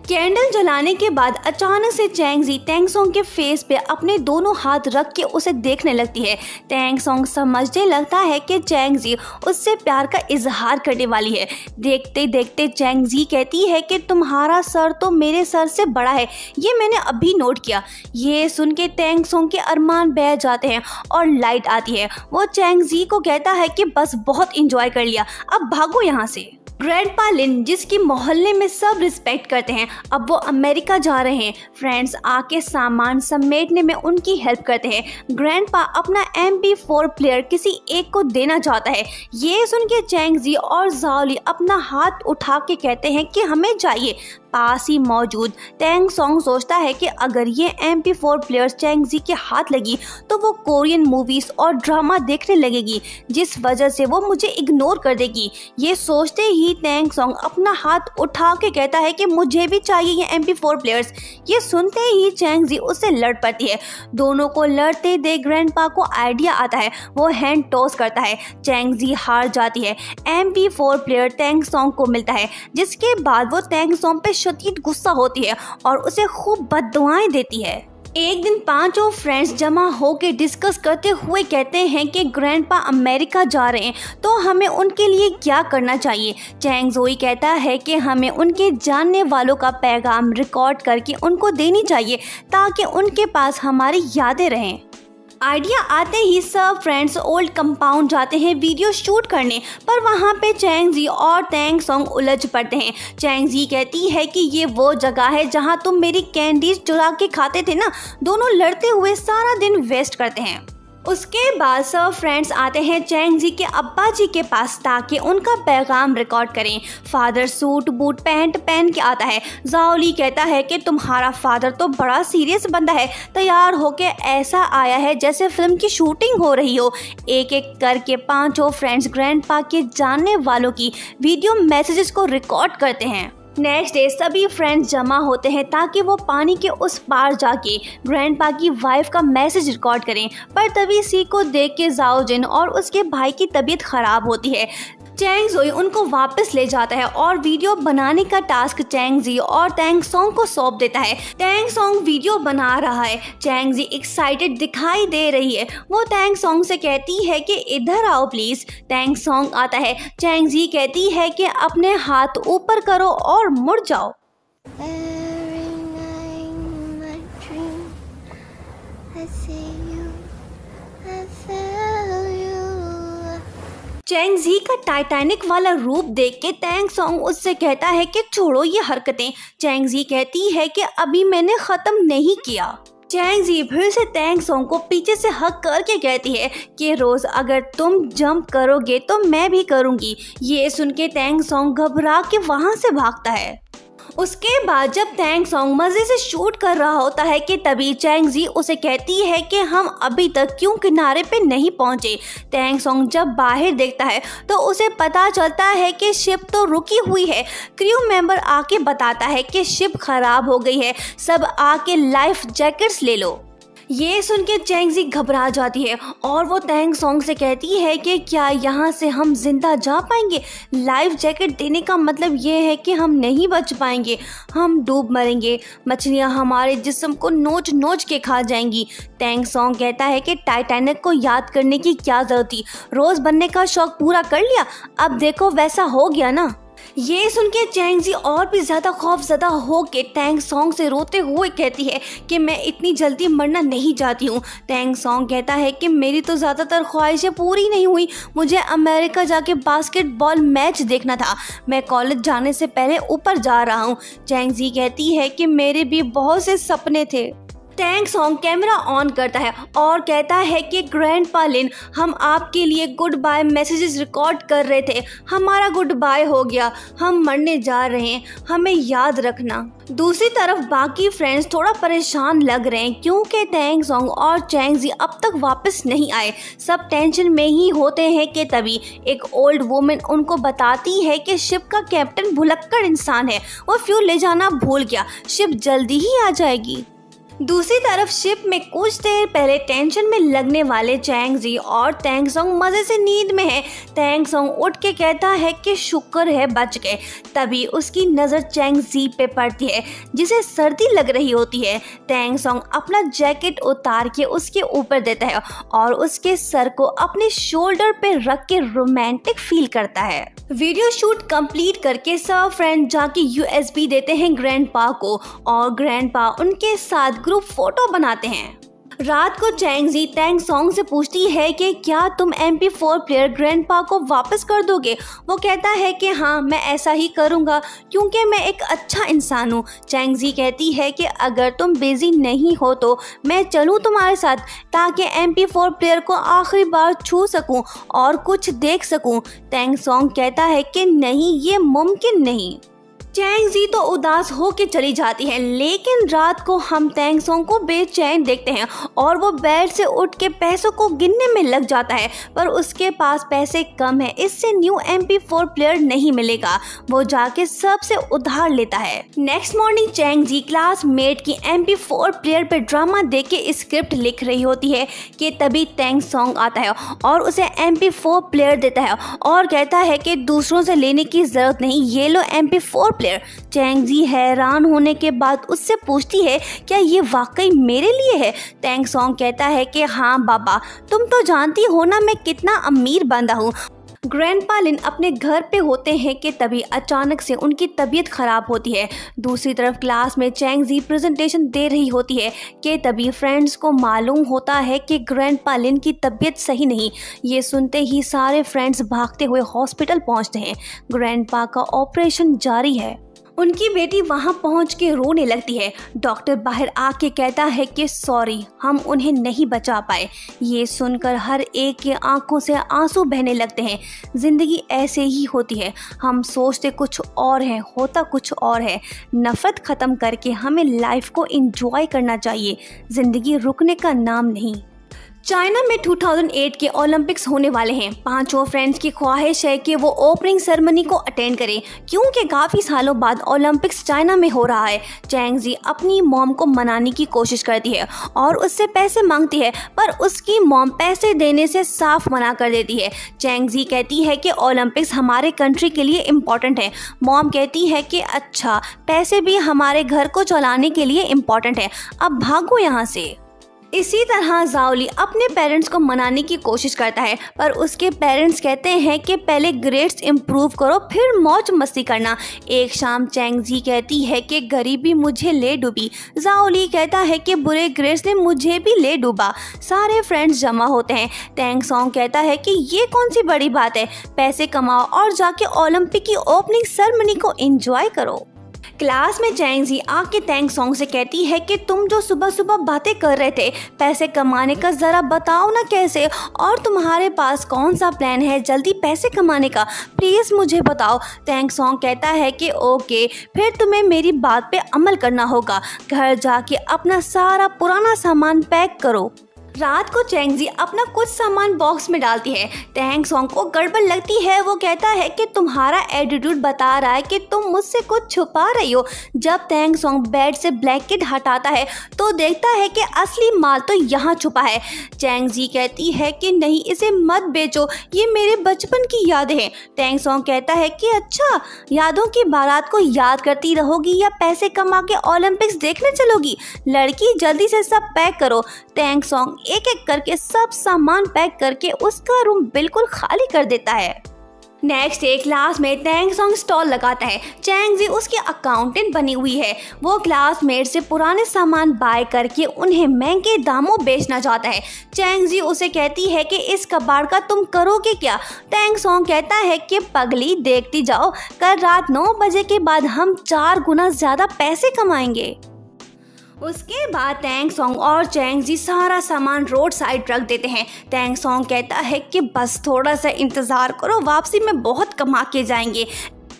कैंडल जलाने के बाद अचानक से चैंग जी टैंग सॉन्ग के फेस पे अपने दोनों हाथ रख के उसे देखने लगती है। टैंग सॉन्ग समझने लगता है कि चैंग जी उससे प्यार का इजहार करने वाली है। देखते देखते चैंग जी कहती है कि तुम्हारा सर तो मेरे सर से बड़ा है, ये मैंने अभी नोट किया। ये सुन के टैंग सॉन्ग के अरमान बह जाते हैं और लाइट आती है। वो चैंग जी को कहता है कि बस बहुत इंजॉय कर लिया, अब भागो यहाँ से। ग्रैंडपा लिन, जिसकी मोहल्ले में सब रिस्पेक्ट करते हैं, अब वो अमेरिका जा रहे हैं। फ्रेंड्स आके सामान समेटने में उनकी हेल्प करते हैं। ग्रैंडपा अपना MP4 प्लेयर किसी एक को देना चाहता है। ये सुन के चैंगजी और जाओली अपना हाथ उठा के कहते हैं कि हमें चाहिए। पास ही मौजूद टैंग सॉन्ग सोचता है कि अगर ये MP4 प्लेयर चैंगजी के हाथ लगी तो वो कोरियन मूवीज और ड्रामा देखने लगेगी, जिस वजह से वो मुझे इग्नोर कर देगी। ये सोचते ही टैंग सॉन्ग अपना हाथ उठा के कहता है कि मुझे भी चाहिए ये MP4 प्लेयर्स। ये सुनते ही चैंगजी उससे लड़ पड़ती है। दोनों को लड़ते देख ग्रैंडपा को आइडिया आता है। वो हैंड टॉस करता है। चैंगजी हार जाती है। MP4 प्लेयर टैंग सॉन्ग को मिलता है, जिसके बाद वो टैंग सॉन्ग पे शदीद गुस्सा होती है और उसे खूब बद्दुआएं देती है। एक दिन पांचों फ्रेंड्स जमा होकर डिस्कस करते हुए कहते हैं कि ग्रैंडपा अमेरिका जा रहे हैं, तो हमें उनके लिए क्या करना चाहिए। चैंग जोई कहता है कि हमें उनके जानने वालों का पैगाम रिकॉर्ड करके उनको देनी चाहिए ताकि उनके पास हमारी यादें रहें। आइडिया आते ही सब फ्रेंड्स ओल्ड कंपाउंड जाते हैं वीडियो शूट करने, पर वहाँ पे चैंगजी और टैंग सॉन्ग उलझ पड़ते हैं। चैंगजी कहती है कि ये वो जगह है जहाँ तुम मेरी कैंडीज चुरा के खाते थे ना। दोनों लड़ते हुए सारा दिन वेस्ट करते हैं। उसके बाद सब फ्रेंड्स आते हैं चैंगजी के अब्बा जी के पास ताकि उनका पैगाम रिकॉर्ड करें। फादर सूट बूट पैंट पहन के आता है। जाओली कहता है कि तुम्हारा फादर तो बड़ा सीरियस बंदा है, तैयार होके ऐसा आया है जैसे फिल्म की शूटिंग हो रही हो। एक एक करके पांचों फ्रेंड्स ग्रैंडपा के जानने वालों की वीडियो मैसेजेस को रिकॉर्ड करते हैं। नेक्स्ट डे सभी फ्रेंड्स जमा होते हैं ताकि वो पानी के उस पार जाके ग्रैंडपा की वाइफ का मैसेज रिकॉर्ड करें, पर तभी सी को देख के जाओ जिन और उसके भाई की तबीयत खराब होती है। चैंग जोई उनको वापस ले जाता है और वीडियो बनाने का टास्क चैंगजी और टैंग सॉन्ग को सौंप देता है। टैंग सॉन्ग वीडियो बना रहा है। चैंगजी एक्साइटेड दिखाई दे रही है। वो टैंग सॉन्ग से कहती है कि इधर आओ प्लीज। टैंग सॉन्ग आता है। चैंगजी कहती है कि अपने हाथ ऊपर करो और मुड़ जाओ। चैंगजी का टाइटैनिक वाला रूप देख के टैंग सॉन्ग उससे कहता है कि छोड़ो ये हरकतें। चैंगजी कहती है कि अभी मैंने खत्म नहीं किया। चैंगजी फिर से टैंग सॉन्ग को पीछे से हक करके कहती है कि रोज अगर तुम जंप करोगे तो मैं भी करूंगी। ये सुन के टैंग सॉन्ग घबरा के वहां से भागता है। उसके बाद जब टैंग सॉन्ग मजे से शूट कर रहा होता है कि तभी चैंगजी उसे कहती है कि हम अभी तक क्यों किनारे पे नहीं पहुंचे। टैंग सॉन्ग जब बाहर देखता है तो उसे पता चलता है कि शिप तो रुकी हुई है। क्रू मेंबर आके बताता है कि शिप खराब हो गई है, सब आके लाइफ जैकेट्स ले लो। ये सुन के चैंगजी घबरा जाती है और वो टैंग सॉन्ग से कहती है कि क्या यहाँ से हम जिंदा जा पाएंगे। लाइफ जैकेट देने का मतलब ये है कि हम नहीं बच पाएंगे, हम डूब मरेंगे, मछलियाँ हमारे जिस्म को नोच नोच के खा जाएंगी। टैंग सॉन्ग कहता है कि टाइटैनिक को याद करने की क्या जरूरत थी, रोज बनने का शौक पूरा कर लिया, अब देखो वैसा हो गया ना। ये सुन के चैंगजी और भी ज़्यादा खौफजदा हो के टैंग सॉन्ग से रोते हुए कहती है कि मैं इतनी जल्दी मरना नहीं चाहती हूँ। टैंग सॉन्ग कहता है कि मेरी तो ज़्यादातर ख्वाहिशें पूरी नहीं हुई, मुझे अमेरिका जाके बास्केटबॉल मैच देखना था, मैं कॉलेज जाने से पहले ऊपर जा रहा हूँ। चैंगजी कहती है कि मेरे भी बहुत से सपने थे। टैंग सॉन्ग कैमरा ऑन करता है और कहता है कि ग्रैंडपा लिन, हम आपके लिए गुड बाय मैसेजेस रिकॉर्ड कर रहे थे, हमारा गुड बाय हो गया, हम मरने जा रहे हैं, हमें याद रखना। दूसरी तरफ बाकी फ्रेंड्स थोड़ा परेशान लग रहे हैं क्योंकि टैंग सॉन्ग और चैंगजी अब तक वापस नहीं आए। सब टेंशन में ही होते हैं कि तभी एक ओल्ड वुमन उनको बताती है कि शिप का कैप्टन भुलक्कड़ इंसान है, वो फ्यूल ले जाना भूल गया, शिप जल्दी ही आ जाएगी। दूसरी तरफ शिप में कुछ देर पहले टेंशन में लगने वाले चैंगजी और टैंग सॉन्ग मजे से नींद में है। टैंग सॉन्ग उठ के कहता है कि शुक्र है बच गए। तभी उसकी नज़र चैंगजी पे पड़ती है जिसे सर्दी लग रही होती है। टैंग सॉन्ग अपना जैकेट उतार के उसके ऊपर देता है और उसके सर को अपने शोल्डर पे रख के रोमांटिक फील करता है। वीडियो शूट कंप्लीट करके सब फ्रेंड जाके USB देते हैं ग्रैंडपा को और ग्रैंडपा उनके साथ ग्रुप फोटो बनाते हैं। रात को चैंगजी टैंग सॉन्ग से पूछती है कि क्या तुम MP4 प्लेयर ग्रैंडपा को वापस कर दोगे। वो कहता है कि हाँ, मैं ऐसा ही करूँगा क्योंकि मैं एक अच्छा इंसान हूँ। चैंगजी कहती है कि अगर तुम बिजी नहीं हो तो मैं चलूँ तुम्हारे साथ, ताकि MP4 प्लेयर को आखिरी बार छू सकूँ और कुछ देख सकूँ। टैंग सॉन्ग कहता है कि नहीं, ये मुमकिन नहीं। चैंगजी तो उदास होकर चली जाती है, लेकिन रात को हम टैंग सॉन्ग को बेचैन देखते हैं और वो बेड से उठ के पैसों को गिनने में लग जाता है, पर उसके पास पैसे कम है, इससे न्यू MP4 प्लेयर नहीं मिलेगा। वो जाके सबसे उधार लेता है। नेक्स्ट मॉर्निंग चैंगजी क्लासमेट की MP4 प्लेयर पे ड्रामा देख के स्क्रिप्ट लिख रही होती है कि तभी टैंग सॉन्ग आता है और उसे MP4 प्लेयर देता है और कहता है कि दूसरों से लेने की जरूरत नहीं, ये लो MP4 प्लेयर। चैंगजी हैरान होने के बाद उससे पूछती है क्या ये वाकई मेरे लिए है। टैंग सॉन्ग कहता है कि हाँ बाबा, तुम तो जानती हो ना मैं कितना अमीर बंदा हूँ। ग्रैंडपा लिन अपने घर पे होते हैं कि तभी अचानक से उनकी तबीयत खराब होती है। दूसरी तरफ क्लास में चैंगजी प्रेजेंटेशन दे रही होती है कि तभी फ्रेंड्स को मालूम होता है कि ग्रैंडपा लिन की तबीयत सही नहीं। ये सुनते ही सारे फ्रेंड्स भागते हुए हॉस्पिटल पहुंचते हैं। ग्रैंडपा का ऑपरेशन जारी है। उनकी बेटी वहां पहुंच के रोने लगती है। डॉक्टर बाहर आके कहता है कि सॉरी, हम उन्हें नहीं बचा पाए। ये सुनकर हर एक के आंखों से आंसू बहने लगते हैं। जिंदगी ऐसे ही होती है, हम सोचते कुछ और है, होता कुछ और है। नफरत खत्म करके हमें लाइफ को एंजॉय करना चाहिए, जिंदगी रुकने का नाम नहीं। चाइना में 2008 के ओलंपिक्स होने वाले हैं। पांचों फ्रेंड्स की ख्वाहिश है कि वो ओपनिंग सेरेमनी को अटेंड करें क्योंकि काफ़ी सालों बाद ओलंपिक्स चाइना में हो रहा है। चैंगजी अपनी मॉम को मनाने की कोशिश करती है और उससे पैसे मांगती है, पर उसकी मॉम पैसे देने से साफ मना कर देती है। चैंगजी कहती है कि ओलंपिक्स हमारे कंट्री के लिए इम्पॉर्टेंट है। मॉम कहती है कि अच्छा, पैसे भी हमारे घर को चलाने के लिए इम्पॉर्टेंट है, अब भागो यहाँ से। इसी तरह जाओली अपने पेरेंट्स को मनाने की कोशिश करता है, पर उसके पेरेंट्स कहते हैं कि पहले ग्रेड्स इम्प्रूव करो फिर मौज मस्ती करना। एक शाम चैंगजी कहती है कि गरीबी मुझे ले डूबी। जाओली कहता है कि बुरे ग्रेड्स ने मुझे भी ले डूबा। सारे फ्रेंड्स जमा होते हैं। टैंग सॉन्ग कहता है कि ये कौन सी बड़ी बात है, पैसे कमाओ और जाके ओलंपिक की ओपनिंग सेरेमनी को एंजॉय करो। क्लास में चैंगजी आके टैंग सॉन्ग से कहती है कि तुम जो सुबह सुबह बातें कर रहे थे पैसे कमाने का, ज़रा बताओ ना कैसे, और तुम्हारे पास कौन सा प्लान है जल्दी पैसे कमाने का, प्लीज़ मुझे बताओ। टैंग सॉन्ग कहता है कि ओके, फिर तुम्हें मेरी बात पे अमल करना होगा। घर जाके अपना सारा पुराना सामान पैक करो। रात को चैंगजी अपना कुछ सामान बॉक्स में डालती है। टैंग सॉन्ग को गड़बड़ लगती है। वो कहता है कि तुम्हारा एटीट्यूड बता रहा है कि तुम मुझसे कुछ छुपा रही हो। जब टैंग सॉन्ग बेड से ब्लैंकेट हटाता है तो देखता है कि असली माल तो यहाँ छुपा है। चैंगजी कहती है कि नहीं, इसे मत बेचो, ये मेरे बचपन की यादें हैं। टैंग सॉन्ग कहता है कि अच्छा, यादों की बारात को याद करती रहोगी या पैसे कमा के ओलंपिक्स देखने चलोगी? लड़की, जल्दी से सब पैक करो। टैंग सॉन्ग एक एक करके सब सामान पैक करके उसका रूम बिल्कुल खाली कर देता है। नेक्स्ट डे क्लास में टैंग सॉन्ग स्टॉल लगाता है। चैंगजी उसकी अकाउंटेंट बनी हुई है। वो क्लासमेट से पुराने सामान बाय करके उन्हें महंगे दामों बेचना चाहता है। चैंगजी उसे कहती है कि इस कबाड़ का तुम करोगे क्या? टैंग सॉन्ग कहता है कि पगली, देखती जाओ, कल रात 9 बजे के बाद हम 4 गुना ज़्यादा पैसे कमाएंगे। उसके बाद टैंग सॉन्ग और चैंगजी सारा सामान रोड साइड रख देते हैं। टैंग सॉन्ग कहता है कि बस थोड़ा सा इंतज़ार करो, वापसी में बहुत कमा के जाएंगे।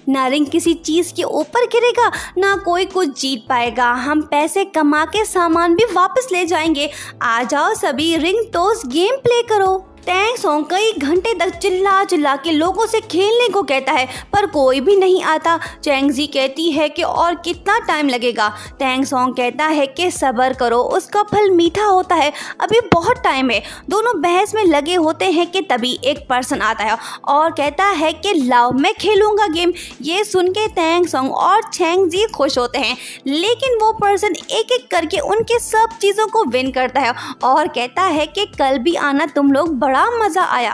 ना रिंग किसी चीज़ के ऊपर गिरेगा, ना कोई कुछ जीत पाएगा। हम पैसे कमा के सामान भी वापस ले जाएंगे। आ जाओ सभी, रिंग टॉस गेम प्ले करो। टैंग सॉन्ग कई घंटे तक चिल्ला चिल्ला के लोगों से खेलने को कहता है, पर कोई भी नहीं आता। चैंगजी कहती है कि और कितना टाइम लगेगा? टैंग सॉन्ग कहता है कि सब्र करो, उसका फल मीठा होता है, अभी बहुत टाइम है। दोनों बहस में लगे होते हैं कि तभी एक पर्सन आता है और कहता है कि लाओ, मैं खेलूंगा गेम। ये सुन के टैंग सॉन्ग और चैंगजी खुश होते हैं, लेकिन वो पर्सन एक एक करके उनके सब चीज़ों को विन करता है और कहता है कि कल भी आना, तुम लोग, बड़ा मज़ा आया।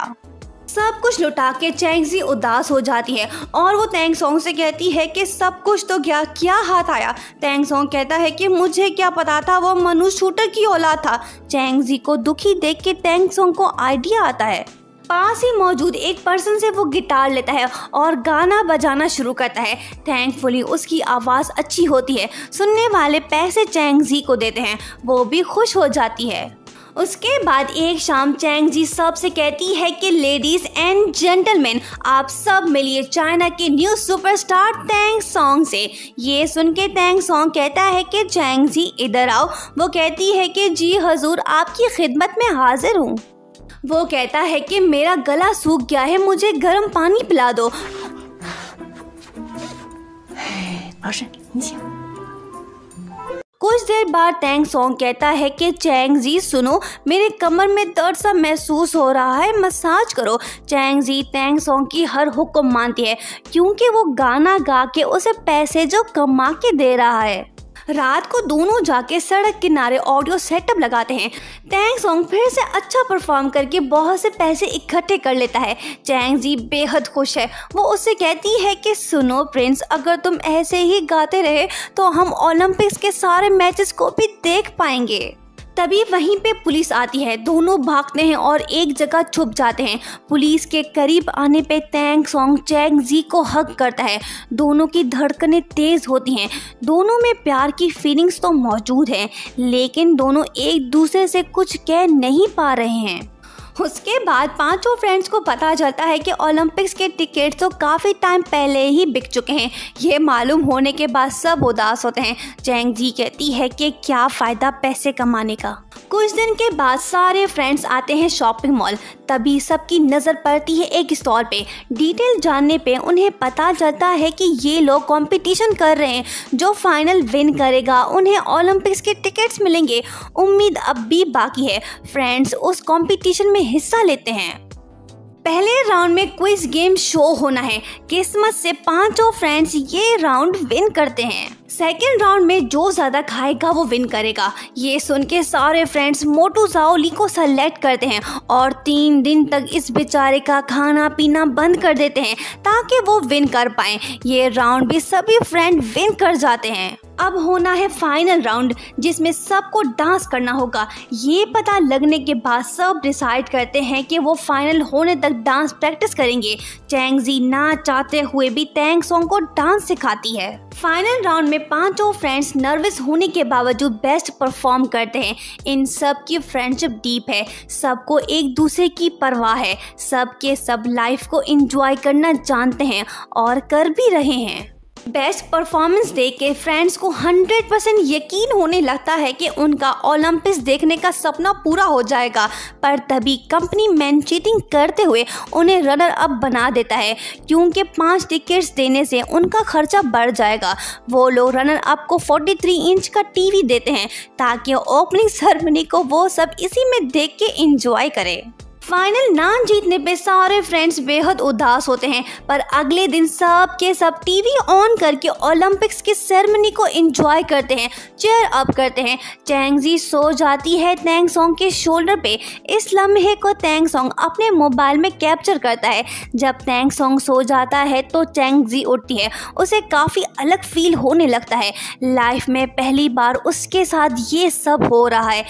सब कुछ लुटा के चैंगजी उदास हो जाती है और वो तैंग सॉन्ग से कहती है कि सब कुछ तो क्या हाथ आया। तैंग सॉन्ग कहता है कि मुझे क्या पता था वो मनुष्य शूटर की औलाद था। चैंगजी को दुखी देख के तैंग सॉन्ग को आइडिया आता है। पास ही मौजूद एक पर्सन से वो गिटार लेता है और गाना बजाना शुरू करता है। थैंकफुली उसकी आवाज़ अच्छी होती है। सुनने वाले पैसे चैंगजी को देते हैं, वो भी खुश हो जाती है। उसके बाद एक शाम चैंगजी सबसे कहती है कि लेडीज एंड जेंटलमैन, आप सब मिलिए चाइना के न्यू सुपरस्टार तैंग सॉन्ग से। ये सुन के तैंग सॉन्ग कहता है कि चैंगजी इधर आओ। वो कहती है कि जी हजूर, आपकी खिदमत में हाजिर हूँ। वो कहता है कि मेरा गला सूख गया है, मुझे गर्म पानी पिला दो। कुछ देर बाद तैंग सॉन्ग कहता है कि चैंगजी सुनो, मेरे कमर में दर्द सा महसूस हो रहा है, मसाज करो। चैंगजी तैंग सॉन्ग की हर हुक्म मानती है क्योंकि वो गाना गा के उसे पैसे जो कमा के दे रहा है। रात को दोनों जाके सड़क किनारे ऑडियो सेटअप लगाते हैं। तैंग सॉन्ग फिर से अच्छा परफॉर्म करके बहुत से पैसे इकट्ठे कर लेता है। चैंगजी बेहद खुश है। वो उससे कहती है कि सुनो प्रिंस, अगर तुम ऐसे ही गाते रहे तो हम ओलंपिक्स के सारे मैचेस को भी देख पाएंगे। तभी वहीं पे पुलिस आती है। दोनों भागते हैं और एक जगह छुप जाते हैं। पुलिस के करीब आने पे तैंग सॉन्ग चैंगजी को हग करता है। दोनों की धड़कनें तेज होती हैं। दोनों में प्यार की फीलिंग्स तो मौजूद है, लेकिन दोनों एक दूसरे से कुछ कह नहीं पा रहे हैं। उसके बाद पांचों फ्रेंड्स को पता चलता है कि ओलंपिक्स के टिकट तो काफ़ी टाइम पहले ही बिक चुके हैं। ये मालूम होने के बाद सब उदास होते हैं। चैंगजी कहती है कि क्या फ़ायदा पैसे कमाने का। कुछ दिन के बाद सारे फ्रेंड्स आते हैं शॉपिंग मॉल। तभी सबकी नज़र पड़ती है एक स्टॉल पे। डिटेल जानने पे उन्हें पता चलता है कि ये लोग कंपटीशन कर रहे हैं। जो फाइनल विन करेगा उन्हें ओलंपिक्स के टिकट्स मिलेंगे। उम्मीद अब भी बाकी है। फ्रेंड्स उस कंपटीशन में हिस्सा लेते हैं। पहले राउंड में क्विज गेम शो होना है। किस्मत से पांचों फ्रेंड्स ये राउंड विन करते हैं। सेकेंड राउंड में जो ज्यादा खाएगा वो विन करेगा। ये सुन के सारे फ्रेंड्स मोटू जाओली को सेलेक्ट करते हैं और 3 दिन तक इस बेचारे का खाना पीना बंद कर देते हैं ताकि वो विन कर पाए। ये राउंड भी सभी फ्रेंड विन कर जाते हैं। अब होना है फाइनल राउंड जिसमें सबको डांस करना होगा। ये पता लगने के बाद सब डिसाइड करते हैं कि वो फाइनल होने तक डांस प्रैक्टिस करेंगे। चैंगजी ना चाहते हुए भी तैंग सॉन्ग को डांस सिखाती है। फाइनल राउंड में पांचों फ्रेंड्स नर्वस होने के बावजूद बेस्ट परफॉर्म करते हैं। इन सब की फ्रेंडशिप डीप है। सबको एक दूसरे की परवाह है। सब के सब लाइफ को एंजॉय करना जानते हैं और कर भी रहे हैं। बेस्ट परफॉर्मेंस देख के फ्रेंड्स को 100% यकीन होने लगता है कि उनका ओलंपिक्स देखने का सपना पूरा हो जाएगा। पर तभी कंपनी मैन चीटिंग करते हुए उन्हें रनर अप बना देता है क्योंकि 5 टिकट्स देने से उनका खर्चा बढ़ जाएगा। वो लोग रनर अप को 43 इंच का टीवी देते हैं ताकि ओपनिंग सेरेमनी को वो सब इसी में देख के एंजॉय करें। फाइनल ना जीतने पे सारे फ्रेंड्स बेहद उदास होते हैं, पर अगले दिन सब के सब टीवी ऑन करके ओलंपिक्स की सेरेमनी को एंजॉय करते हैं, चेयर अप करते हैं। चैंगजी सो जाती है तैंग सॉन्ग के शोल्डर पे। इस लम्हे को तैंग सॉन्ग अपने मोबाइल में कैप्चर करता है। जब तैंग सॉन्ग सो जाता है तो चैंगजी उठती है। उसे काफ़ी अलग फील होने लगता है। लाइफ में पहली बार उसके साथ ये सब हो रहा है।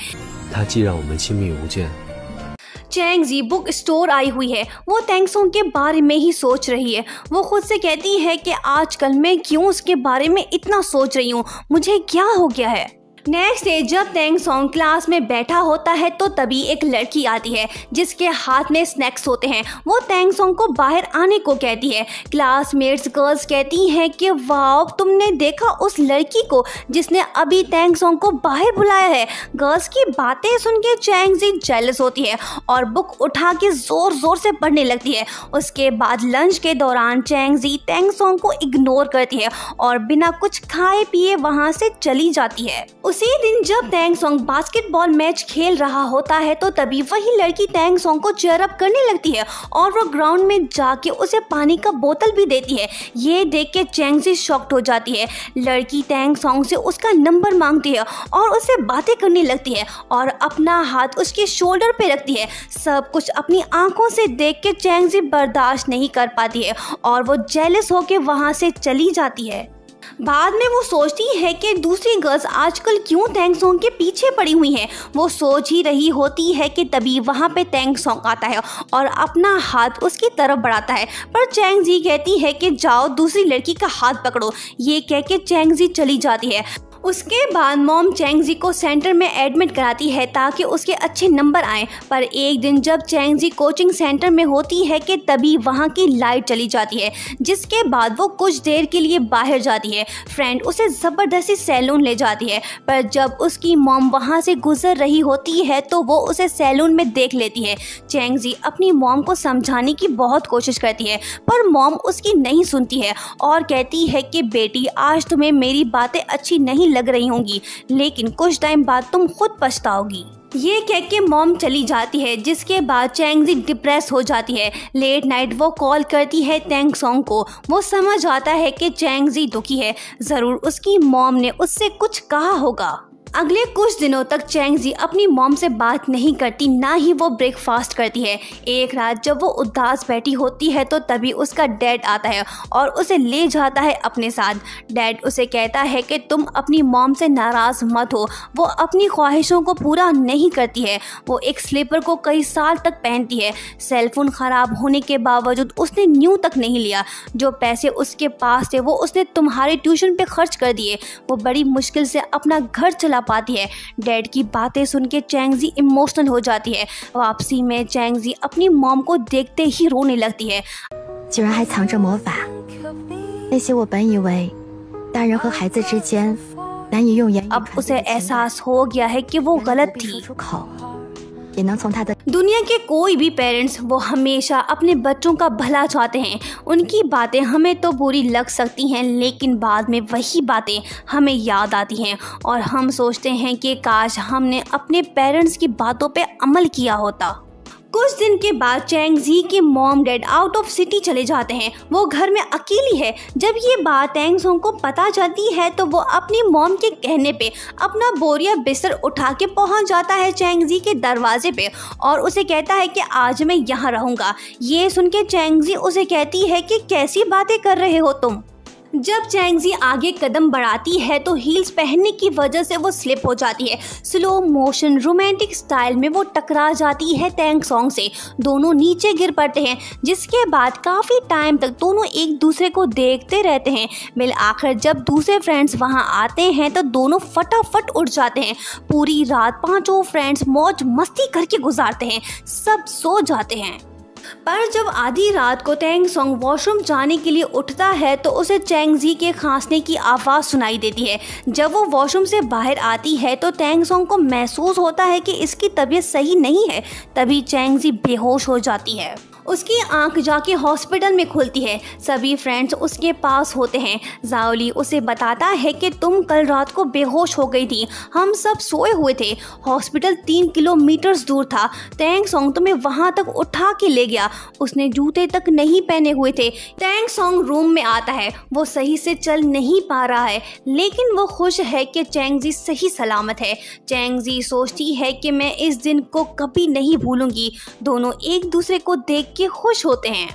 चैंगजी बुक स्टोर आई हुई है। वो तैंग सॉन्ग के बारे में ही सोच रही है। वो खुद से कहती है कि आजकल मैं क्यों उसके बारे में इतना सोच रही हूँ, मुझे क्या हो गया है। नेक्स्ट डे जब तैंग सॉन्ग क्लास में बैठा होता है तो तभी एक लड़की आती है जिसके हाथ में स्नैक्स होते हैं। वो तैंग सॉन्ग को बाहर आने को कहती है। क्लासमेट्स गर्ल्स कहती हैं कि वाओ, तुमने देखा उस लड़की को जिसने अभी तैंग सॉन्ग को बाहर बुलाया है। गर्ल्स की बातें सुन के चैंगजी जेलस होती है और बुक उठा के जोर जोर से पढ़ने लगती है। उसके बाद लंच के दौरान चैंगजी तैंग सॉन्ग को इग्नोर करती है और बिना कुछ खाए पिए वहाँ से चली जाती है। उसी दिन जब तैंग सोंग बास्केटबॉल मैच खेल रहा होता है तो तभी वही लड़की तैंग सोंग को चीयर अप करने लगती है और वो ग्राउंड में जाके उसे पानी का बोतल भी देती है। ये देख के चैंगजी शॉक्ड हो जाती है। लड़की तैंग सोंग से उसका नंबर मांगती है और उससे बातें करने लगती है और अपना हाथ उसके शोल्डर पे रखती है। सब कुछ अपनी आंखों से देख के चैंगजी बर्दाश्त नहीं कर पाती है और वो जेलस होके वहाँ से चली जाती है। बाद में वो सोचती है कि दूसरी गर्ल्स आजकल क्यों तैंग सोंग के पीछे पड़ी हुई हैं। वो सोच ही रही होती है कि तभी वहाँ पे तैंग सोंग आता है और अपना हाथ उसकी तरफ बढ़ाता है, पर चैंगजी कहती है कि जाओ दूसरी लड़की का हाथ पकड़ो। ये कह के चैंगजी चली जाती है। उसके बाद मॉम चैंगजी को सेंटर में एडमिट कराती है ताकि उसके अच्छे नंबर आएं। पर एक दिन जब चैंगजी कोचिंग सेंटर में होती है कि तभी वहाँ की लाइट चली जाती है, जिसके बाद वो कुछ देर के लिए बाहर जाती है। फ्रेंड उसे ज़बरदस्ती सैलून ले जाती है, पर जब उसकी मॉम वहाँ से गुजर रही होती है तो वो उसे सैलून में देख लेती है। चैंगजी अपनी मॉम को समझाने की बहुत कोशिश करती है, पर मॉम उसकी नहीं सुनती है और कहती है कि बेटी आज तुम्हें मेरी बातें अच्छी नहीं लग रही होंगी, लेकिन कुछ टाइम बाद तुम खुद पछताओगी। ये कह के मॉम चली जाती है, जिसके बाद चैंगजी डिप्रेस हो जाती है। लेट नाइट वो कॉल करती है तैंग सोंग को। वो समझ आता है कि चैंगजी दुखी है, ज़रूर उसकी मॉम ने उससे कुछ कहा होगा। अगले कुछ दिनों तक चैंगजी अपनी मॉम से बात नहीं करती, ना ही वो ब्रेकफास्ट करती है। एक रात जब वो उदास बैठी होती है तो तभी उसका डैड आता है और उसे ले जाता है अपने साथ। डैड उसे कहता है कि तुम अपनी मॉम से नाराज़ मत हो, वो अपनी ख्वाहिशों को पूरा नहीं करती है। वो एक स्लीपर को कई साल तक पहनती है। सेलफोन ख़राब होने के बावजूद उसने न्यू तक नहीं लिया। जो पैसे उसके पास थे वो उसने तुम्हारे ट्यूशन पे खर्च कर दिए। वो बड़ी मुश्किल से अपना घर चला पाती है। डैड की बातें सुन के चैंगजी इमोशनल हो जाती है। वापसी में चैंगजी अपनी मॉम को देखते ही रोने लगती है। 居然还藏着魔法，那些我本以为大人和孩子之间难以用言语 अब उसे एहसास हो गया है कि वो गलत थी। 出口，也能从他的 दुनिया के कोई भी पेरेंट्स वो हमेशा अपने बच्चों का भला चाहते हैं। उनकी बातें हमें तो बुरी लग सकती हैं, लेकिन बाद में वही बातें हमें याद आती हैं और हम सोचते हैं कि काश हमने अपने पेरेंट्स की बातों पे अमल किया होता। कुछ दिन के बाद चैंगजी के mom dad out of city चले जाते हैं। वो घर में अकेली है। जब ये बात तैंग सोंग को पता चलती है तो वो अपनी मॉम के कहने पे अपना बोरिया बिस्तर उठा के पहुंच जाता है चैंगजी के दरवाजे पे और उसे कहता है कि आज मैं यहाँ रहूँगा। ये सुन के चैंगजी उसे कहती है कि कैसी बातें कर रहे हो तुम। जब चैंगजी आगे कदम बढ़ाती है तो हील्स पहनने की वजह से वो स्लिप हो जाती है। स्लो मोशन रोमांटिक स्टाइल में वो टकरा जाती है तैंग सोंग से। दोनों नीचे गिर पड़ते हैं, जिसके बाद काफ़ी टाइम तक दोनों एक दूसरे को देखते रहते हैं। बिल आखिर जब दूसरे फ्रेंड्स वहाँ आते हैं तो दोनों फटाफट उठ जाते हैं। पूरी रात पांचों फ्रेंड्स मौज मस्ती करके गुजारते हैं। सब सो जाते हैं। पर जब आधी रात को तैंग सोंग वॉशरूम जाने के लिए उठता है तो उसे चैंगजी के खांसने की आवाज़ सुनाई देती है। जब वो वॉशरूम से बाहर आती है तो तैंग सोंग को महसूस होता है कि इसकी तबीयत सही नहीं है। तभी चैंगजी बेहोश हो जाती है। उसकी आंख जाके हॉस्पिटल में खुलती है। सभी फ्रेंड्स उसके पास होते हैं। जाओली उसे बताता है कि तुम कल रात को बेहोश हो गई थी, हम सब सोए हुए थे। हॉस्पिटल 3 किलोमीटर दूर था। तैंग सोंग तुम्हें वहां तक उठा के ले गया। उसने जूते तक नहीं पहने हुए थे। तैंग सोंग रूम में आता है। वो सही से चल नहीं पा रहा है, लेकिन वो खुश है कि चैंगजी सही सलामत है। चैंगजी सोचती है कि मैं इस दिन को कभी नहीं भूलूंगी। दोनों एक दूसरे को देख के खुश होते हैं।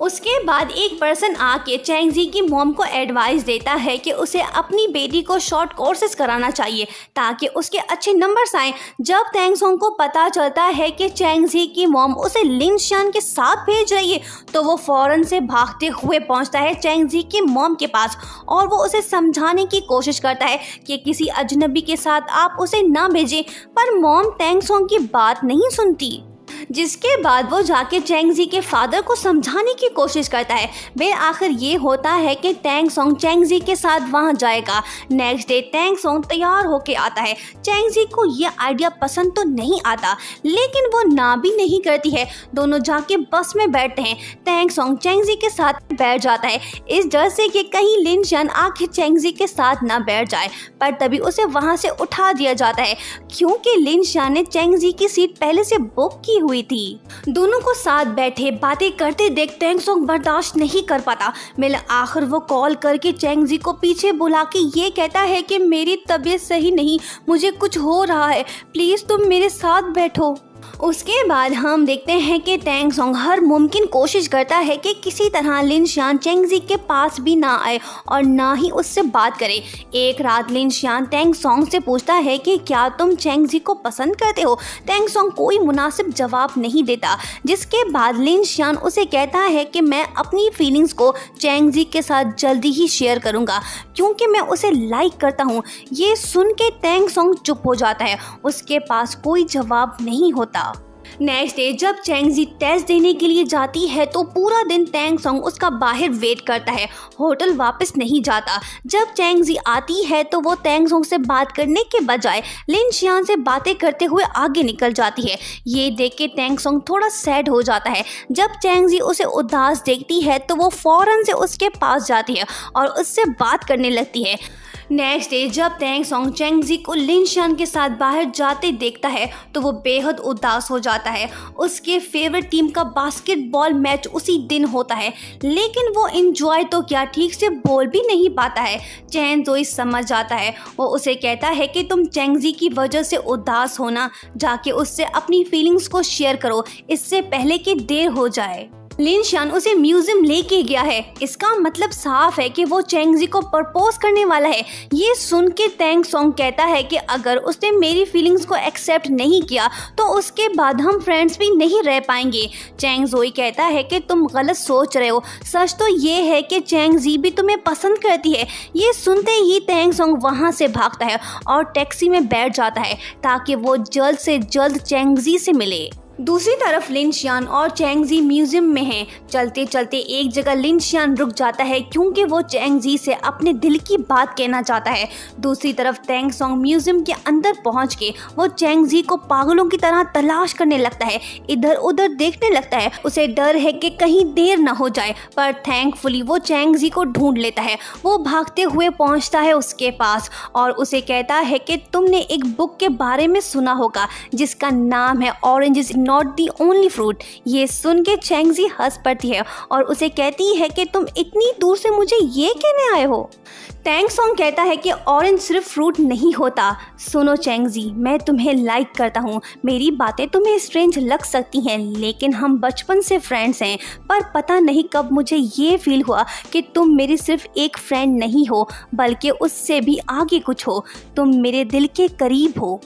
उसके बाद एक पर्सन आके चैंगजी की मॉम को एडवाइस देता है कि उसे अपनी बेटी को शॉर्ट कोर्सेज कराना चाहिए ताकि उसके अच्छे नंबर्स आएं। जब तैंग सोंग को पता चलता है कि चैंगजी की मॉम उसे लिन शान के साथ भेज रही है तो वो फौरन से भागते हुए पहुंचता है चैंगजी की मॉम के पास और वो उसे समझाने की कोशिश करता है कि किसी अजनबी के साथ आप उसे ना भेजें, पर मॉम तैंग सोंग की बात नहीं सुनती। जिसके बाद वो जाके चैंगजी के फादर को समझाने की कोशिश करता है। फिर आखिर ये होता है कि टैंग सॉन्ग चैंगजी के साथ वहाँ जाएगा। नेक्स्ट डे टैंग सॉन्ग तैयार होके आता है। चैंगजी को ये आइडिया पसंद तो नहीं आता, लेकिन वो ना भी नहीं करती है। दोनों जाके बस में बैठते हैं। टैंग सॉन्ग चैंगजी के साथ बैठ जाता है, इस डर से कि कहीं लिन शान आखिर चैंगजी के साथ ना बैठ जाए, पर तभी उसे वहाँ से उठा दिया जाता है क्योंकि लिन शान ने चैंगजी की सीट पहले से बुक की हुई थी। दोनों को साथ बैठे बातें करते देख टैंग सॉन्ग बर्दाश्त नहीं कर पाता। मिल आखिर वो कॉल करके चैंगजी को पीछे बुला के ये कहता है कि मेरी तबीयत सही नहीं, मुझे कुछ हो रहा है, प्लीज तुम मेरे साथ बैठो। उसके बाद हम देखते हैं कि टैंग सॉन्ग हर मुमकिन कोशिश करता है कि किसी तरह लिन शान चैंगजी के पास भी ना आए और ना ही उससे बात करे। एक रात लिन शान टैंग सॉन्ग से पूछता है कि क्या तुम चैंगजी को पसंद करते हो। टैंग सॉन्ग कोई मुनासिब जवाब नहीं देता, जिसके बाद लिन शान उसे कहता है कि मैं अपनी फीलिंग्स को चैंगजी के साथ जल्दी ही शेयर करूंगा क्योंकि मैं उसे लाइक करता हूँ। ये सुन के टैंग सॉन्ग चुप हो जाता है, उसके पास कोई जवाब नहीं होता। नेक्स्ट डे जब चैंगजी टेस्ट देने के लिए जाती है तो पूरा दिन टैंग सॉन्ग उसका बाहर वेट करता है, होटल वापस नहीं जाता। जब चैंगजी आती है तो वो टैंग सॉन्ग से बात करने के बजाय लिन शान से बातें करते हुए आगे निकल जाती है। ये देख के टैंग सॉन्ग थोड़ा सैड हो जाता है। जब चैंगजी उसे उदास देखती है तो वो फौरन से उसके पास जाती है और उससे बात करने लगती है। नेक्स्ट डे जब टैंग सॉन्ग चैंगजी को लिन शान के साथ बाहर जाते देखता है तो वो बेहद उदास हो जाता है। उसके फेवरेट टीम का बास्केटबॉल मैच उसी दिन होता है, लेकिन वो एंजॉय तो क्या ठीक से बोल भी नहीं पाता है। चैन जोई समझ जाता है, वो उसे कहता है कि तुम चैंगजी की वजह से उदास होना, जाके उससे अपनी फीलिंग्स को शेयर करो इससे पहले कि देर हो जाए। लिन शान उसे म्यूजियम लेके गया है, इसका मतलब साफ है कि वो चैंगजी को प्रपोज करने वाला है। ये सुन के टैंग सॉन्ग कहता है कि अगर उसने मेरी फीलिंग्स को एक्सेप्ट नहीं किया तो उसके बाद हम फ्रेंड्स भी नहीं रह पाएंगे। चैंग जोई कहता है कि तुम गलत सोच रहे हो, सच तो ये है कि चैंगजी भी तुम्हें पसंद करती है। ये सुनते ही टैंग सॉन्ग वहाँ से भागता है और टैक्सी में बैठ जाता है ताकि वो जल्द से जल्द चैंगजी से मिले। दूसरी तरफ लिन शान और चैंगजी म्यूजियम में हैं। चलते चलते एक जगह लिन शान रुक जाता है क्योंकि वो चैंगजी से अपने दिल की बात कहना चाहता है। दूसरी तरफ टैंग सॉन्ग म्यूजियम के अंदर पहुंच के वो चैंगजी को पागलों की तरह तलाश करने लगता है, इधर उधर देखने लगता है। उसे डर है कि कहीं देर न हो जाए, पर थैंकफुली वो चैंगजी को ढूंढ लेता है। वो भागते हुए पहुंचता है उसके पास और उसे कहता है कि तुमने एक बुक के बारे में सुना होगा जिसका नाम है orange is not the only fruit. ये सुन के चैंगजी हंस पड़ती है और उसे कहती है कि तुम इतनी दूर से मुझे ये कहने आए हो। टैंग सॉन्ग कहता है कि ऑरेंज सिर्फ फ्रूट नहीं होता। सुनो चैंगजी, मैं तुम्हें लाइक करता हूँ, मेरी बातें तुम्हें स्ट्रेंज लग सकती हैं, लेकिन हम बचपन से फ्रेंड्स हैं। पर पता नहीं कब मुझे ये फील हुआ कि तुम मेरी सिर्फ एक फ्रेंड नहीं हो बल्कि उससे भी आगे कुछ हो। तुम मेरे दिल के करीब हो।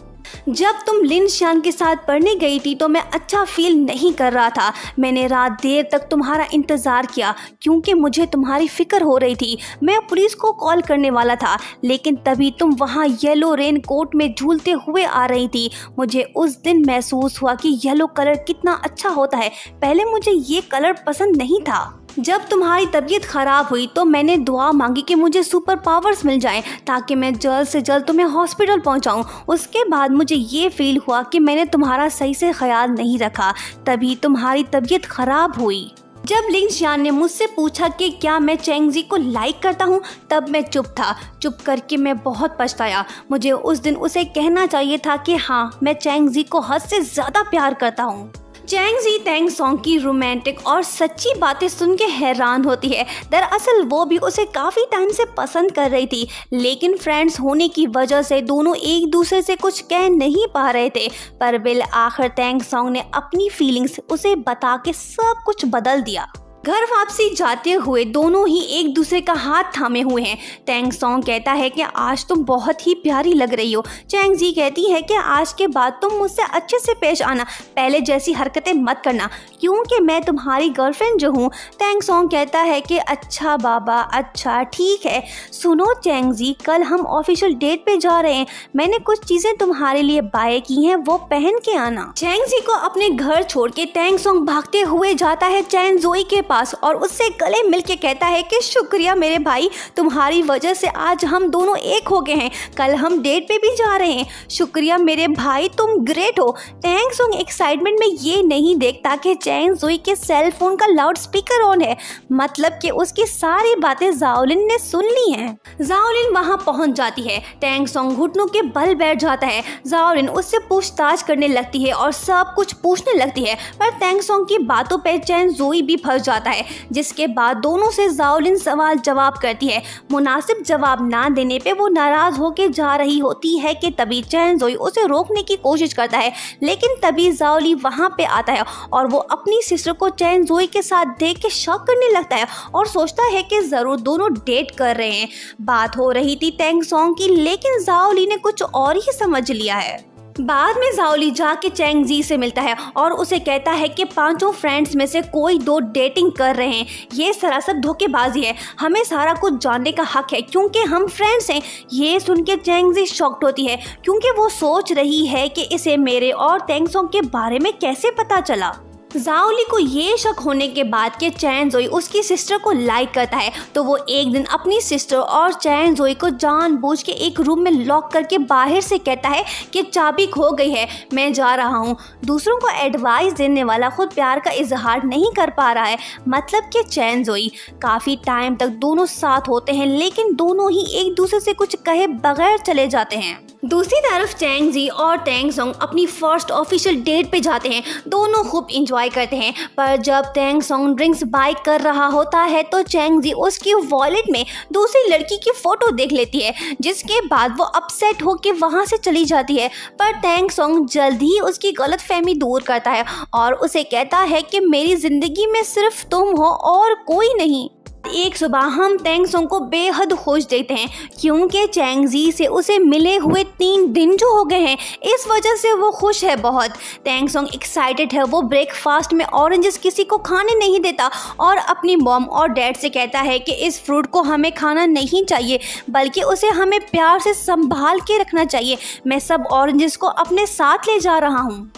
जब तुम लिन शान के साथ पढ़ने गई थी तो मैं अच्छा फील नहीं कर रहा था। मैंने रात देर तक तुम्हारा इंतज़ार किया क्योंकि मुझे तुम्हारी फिक्र हो रही थी। मैं पुलिस को कॉल करने वाला था, लेकिन तभी तुम वहाँ येलो रेन कोट में झूलते हुए आ रही थी। मुझे उस दिन महसूस हुआ कि येलो कलर कितना अच्छा होता है। पहले मुझे ये कलर पसंद नहीं था। जब तुम्हारी तबीयत ख़राब हुई तो मैंने दुआ मांगी कि मुझे सुपर पावर्स मिल जाएं ताकि मैं जल्द से जल्द तुम्हें हॉस्पिटल पहुंचाऊं। उसके बाद मुझे ये फील हुआ कि मैंने तुम्हारा सही से ख्याल नहीं रखा, तभी तुम्हारी तबीयत ख़राब हुई। जब लिन शान ने मुझसे पूछा कि क्या मैं चैंगजी को लाइक करता हूँ, तब मैं चुप था। चुप करके मैं बहुत पछताया। मुझे उस दिन उसे कहना चाहिए था कि हाँ, मैं चैंगजी को हद से ज़्यादा प्यार करता हूँ। चैंगजी टैंग सॉन्ग की रोमांटिक और सच्ची बातें सुन के हैरान होती है। दरअसल वो भी उसे काफ़ी टाइम से पसंद कर रही थी, लेकिन फ्रेंड्स होने की वजह से दोनों एक दूसरे से कुछ कह नहीं पा रहे थे। पर बिल आखिर टैंग सॉन्ग ने अपनी फीलिंग्स उसे बता के सब कुछ बदल दिया। घर वापसी जाते हुए दोनों ही एक दूसरे का हाथ थामे हुए हैं। टैंग सॉन्ग कहता है कि आज तुम बहुत ही प्यारी लग रही हो। चैंग जी कहती है कि आज के बाद तुम मुझसे अच्छे से पेश आना, पहले जैसी हरकतें मत करना क्योंकि मैं तुम्हारी गर्लफ्रेंड जो हूँ। टैंग सॉन्ग कहता है कि अच्छा बाबा, अच्छा ठीक है। सुनो चैंग जी, कल हम ऑफिशियल डेट पे जा रहे हैं। मैंने कुछ चीजें तुम्हारे लिए बाय की हैं, वो पहन के आना। चैंग जी को अपने घर छोड़ के टैंग सॉन्ग भागते हुए जाता है चैन जोई के पास और उससे गले मिल के कहता है कि शुक्रिया मेरे भाई, तुम्हारी वजह से आज हम दोनों एक हो गए हैं। कल हम डेट पे भी जा रहे हैं। शुक्रिया मेरे भाई, तुम ग्रेट हो। टैंग सॉन्ग एक्साइटमेंट में ये नहीं देखता कि चैन जोई के सेल फोन का लाउड स्पीकर ऑन है, मतलब कि उसकी सारी बातें जाओलिन ने सुन ली हैं। जाओलिन वहां पहुंच जाती है। टैंग सॉन्ग घुटनों के बल बैठ जाता है। जाओलिन उससे पूछताछ करने लगती है और सब कुछ पूछने लगती है, पर टैंग सॉन्ग की बातों पे चैन जोई भी फंस जाता है, जिसके बाद दोनों से जाओलिन सवाल जवाब करती है। मुनासिब जवाब ना देने पे वो नाराज होके जा रही होती है कि तभी चैन जोई उसे रोकने की कोशिश करता है, लेकिन तभी जाओली वहां पे आता है और वो अपनी सिस्टर को चैन जोई के साथ देख के शक करने लगता है और सोचता है कि जरूर दोनों डेट कर रहे हैं। बात हो रही थी टैंग सॉन्ग की, लेकिन जाओली ने कुछ और ही समझ लिया है। बाद में जाओली जाके चैंग जी से मिलता है और उसे कहता है कि पांचों फ्रेंड्स में से कोई दो डेटिंग कर रहे हैं। ये सरासर धोखेबाजी है, हमें सारा कुछ जानने का हक है क्योंकि हम फ्रेंड्स हैं। ये सुन के चैंग जी शॉक्ड होती है क्योंकि वो सोच रही है कि इसे मेरे और टैंग सॉन्ग के बारे में कैसे पता चला। जाओली को ये शक होने के बाद कि चैन जोई उसकी सिस्टर को लाइक करता है, तो वो एक दिन अपनी सिस्टर और चैन जोई को जानबूझ के एक रूम में लॉक करके बाहर से कहता है कि चाबी खो गई है, मैं जा रहा हूँ। दूसरों को एडवाइस देने वाला खुद प्यार का इजहार नहीं कर पा रहा है। मतलब कि चैन जोई काफ़ी टाइम तक दोनों साथ होते हैं, लेकिन दोनों ही एक दूसरे से कुछ कहे बगैर चले जाते हैं। दूसरी तरफ चैंग जी और टैंग सॉन्ग अपनी फर्स्ट ऑफिशियल डेट पे जाते हैं। दोनों खूब इंजॉय करते हैं, पर जब टैंग सॉन्ग ड्रिंक्स बाय कर रहा होता है तो चैंग जी उसकी वॉलेट में दूसरी लड़की की फोटो देख लेती है, जिसके बाद वो अपसेट होके वहां से चली जाती है। पर टैंग सॉन्ग जल्द ही उसकी गलतफहमी दूर करता है और उसे कहता है कि मेरी जिंदगी में सिर्फ तुम हो और कोई नहीं। एक सुबह हम टैंग सॉन्ग को बेहद खुश देखते हैं क्योंकि चैंग जी से उसे मिले हुए 3 दिन जो हो गए हैं, इस वजह से वो खुश है बहुत। टैंग सॉन्ग एक्साइटेड है। वो ब्रेकफास्ट में ऑरेंजेस किसी को खाने नहीं देता और अपनी मॉम और डैड से कहता है कि इस फ्रूट को हमें खाना नहीं चाहिए, बल्कि उसे हमें प्यार से संभाल के रखना चाहिए। मैं सब ऑरेंजेस को अपने साथ ले जा रहा हूँ।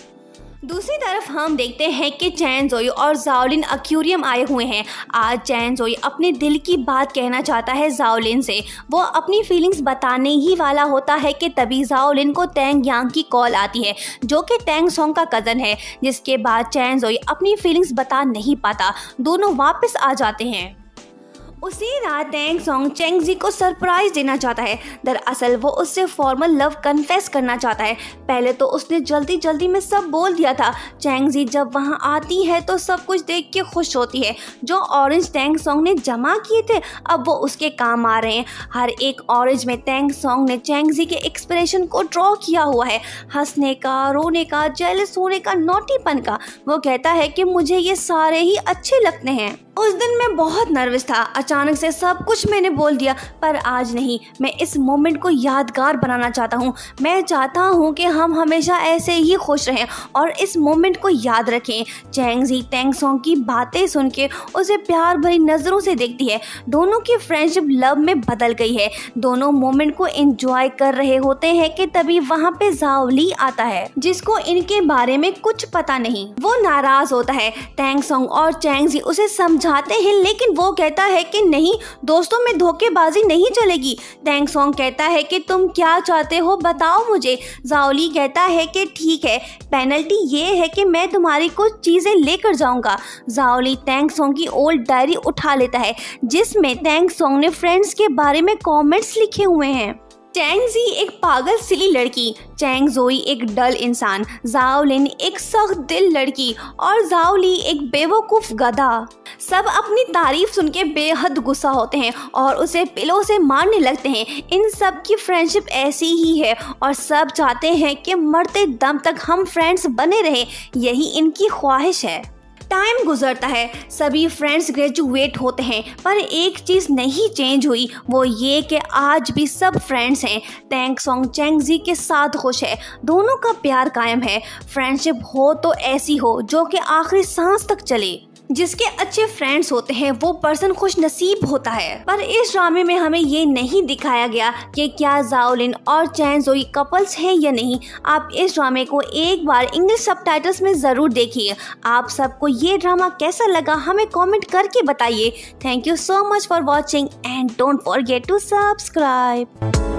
दूसरी तरफ हम देखते हैं कि चैन जोई और जाओलिन एक्वेरियम आए हुए हैं। आज चैन जोई अपने दिल की बात कहना चाहता है जाओलिन से। वो अपनी फीलिंग्स बताने ही वाला होता है कि तभी जाओलिन को टैंग यांग की कॉल आती है, जो कि टैंग सॉन्ग का कज़न है। जिसके बाद चैन जोई अपनी फीलिंग्स बता नहीं पाता, दोनों वापस आ जाते हैं। उसी रात टैंग सॉन्ग चैंग जी को सरप्राइज देना चाहता है। दरअसल वो उससे फॉर्मल लव कन्फेस करना चाहता है। पहले तो उसने जल्दी जल्दी में सब बोल दिया था। चैंग जी जब वहाँ आती है तो सब कुछ देख के खुश होती है। जो ऑरेंज टैंग सॉन्ग ने जमा किए थे अब वो उसके काम आ रहे हैं। हर एक ऑरेंज में टैंग सॉन्ग ने चैंग जी के एक्सप्रेशन को ड्रॉ किया हुआ है, हंसने का, रोने का, जेलस होने का, नॉटीपन का। वो कहता है कि मुझे ये सारे ही अच्छे लगते हैं। उस दिन मैं बहुत नर्वस था, अचानक से सब कुछ मैंने बोल दिया, पर आज नहीं। मैं इस मोमेंट को यादगार बनाना चाहता हूँ। मैं चाहता हूँ कि हम हमेशा ऐसे ही खुश रहें और इस मोमेंट को याद रखें। चैंग जी टैंग सॉन्ग की बातें सुन के उसे प्यार भरी नज़रों से देखती है। दोनों की फ्रेंडशिप लव में बदल गई है। दोनों मोमेंट को एंजॉय कर रहे होते हैं कि तभी वहाँ पे जाओली आता है, जिसको इनके बारे में कुछ पता नहीं। वो नाराज होता है। टैंग सॉन्ग और चैंग जी उसे समझाते हैं, लेकिन वो कहता है कि नहीं, दोस्तों में धोखेबाजी नहीं चलेगी। टैंग सॉन्ग कहता है कि तुम क्या चाहते हो बताओ मुझे। जाओली कहता है कि ठीक है, पेनल्टी ये है कि मैं तुम्हारी कुछ चीजें लेकर जाऊंगा। जाओली टैंग सॉन्ग की ओल्ड डायरी उठा लेता है, जिसमें टैंग सॉन्ग ने फ्रेंड्स के बारे में कमेंट्स लिखे हुए हैं। चैंग जी एक पागल सिली लड़की, चैंग जोई एक डल इंसान, जाओलिन एक सख्त दिल लड़की और जाओली एक बेवकूफ़ गधा। सब अपनी तारीफ सुन के बेहद गुस्सा होते हैं और उसे पिलो से मारने लगते हैं। इन सब की फ्रेंडशिप ऐसी ही है और सब चाहते हैं कि मरते दम तक हम फ्रेंड्स बने रहें, यही इनकी ख्वाहिश है। टाइम गुजरता है, सभी फ्रेंड्स ग्रेजुएट होते हैं, पर एक चीज़ नहीं चेंज हुई, वो ये कि आज भी सब फ्रेंड्स हैं। टैंग सॉन्ग चैंगजी के साथ खुश है, दोनों का प्यार कायम है। फ्रेंडशिप हो तो ऐसी हो जो कि आखिरी सांस तक चले। जिसके अच्छे फ्रेंड्स होते हैं वो पर्सन खुश नसीब होता है। पर इस ड्रामे में हमें ये नहीं दिखाया गया कि क्या जाओलिन और चैन जोई कपल्स हैं या नहीं। आप इस ड्रामे को एक बार इंग्लिश सबटाइटल्स में ज़रूर देखिए। आप सबको ये ड्रामा कैसा लगा हमें कमेंट करके बताइए। Thank you so much for watching and don't forget to subscribe.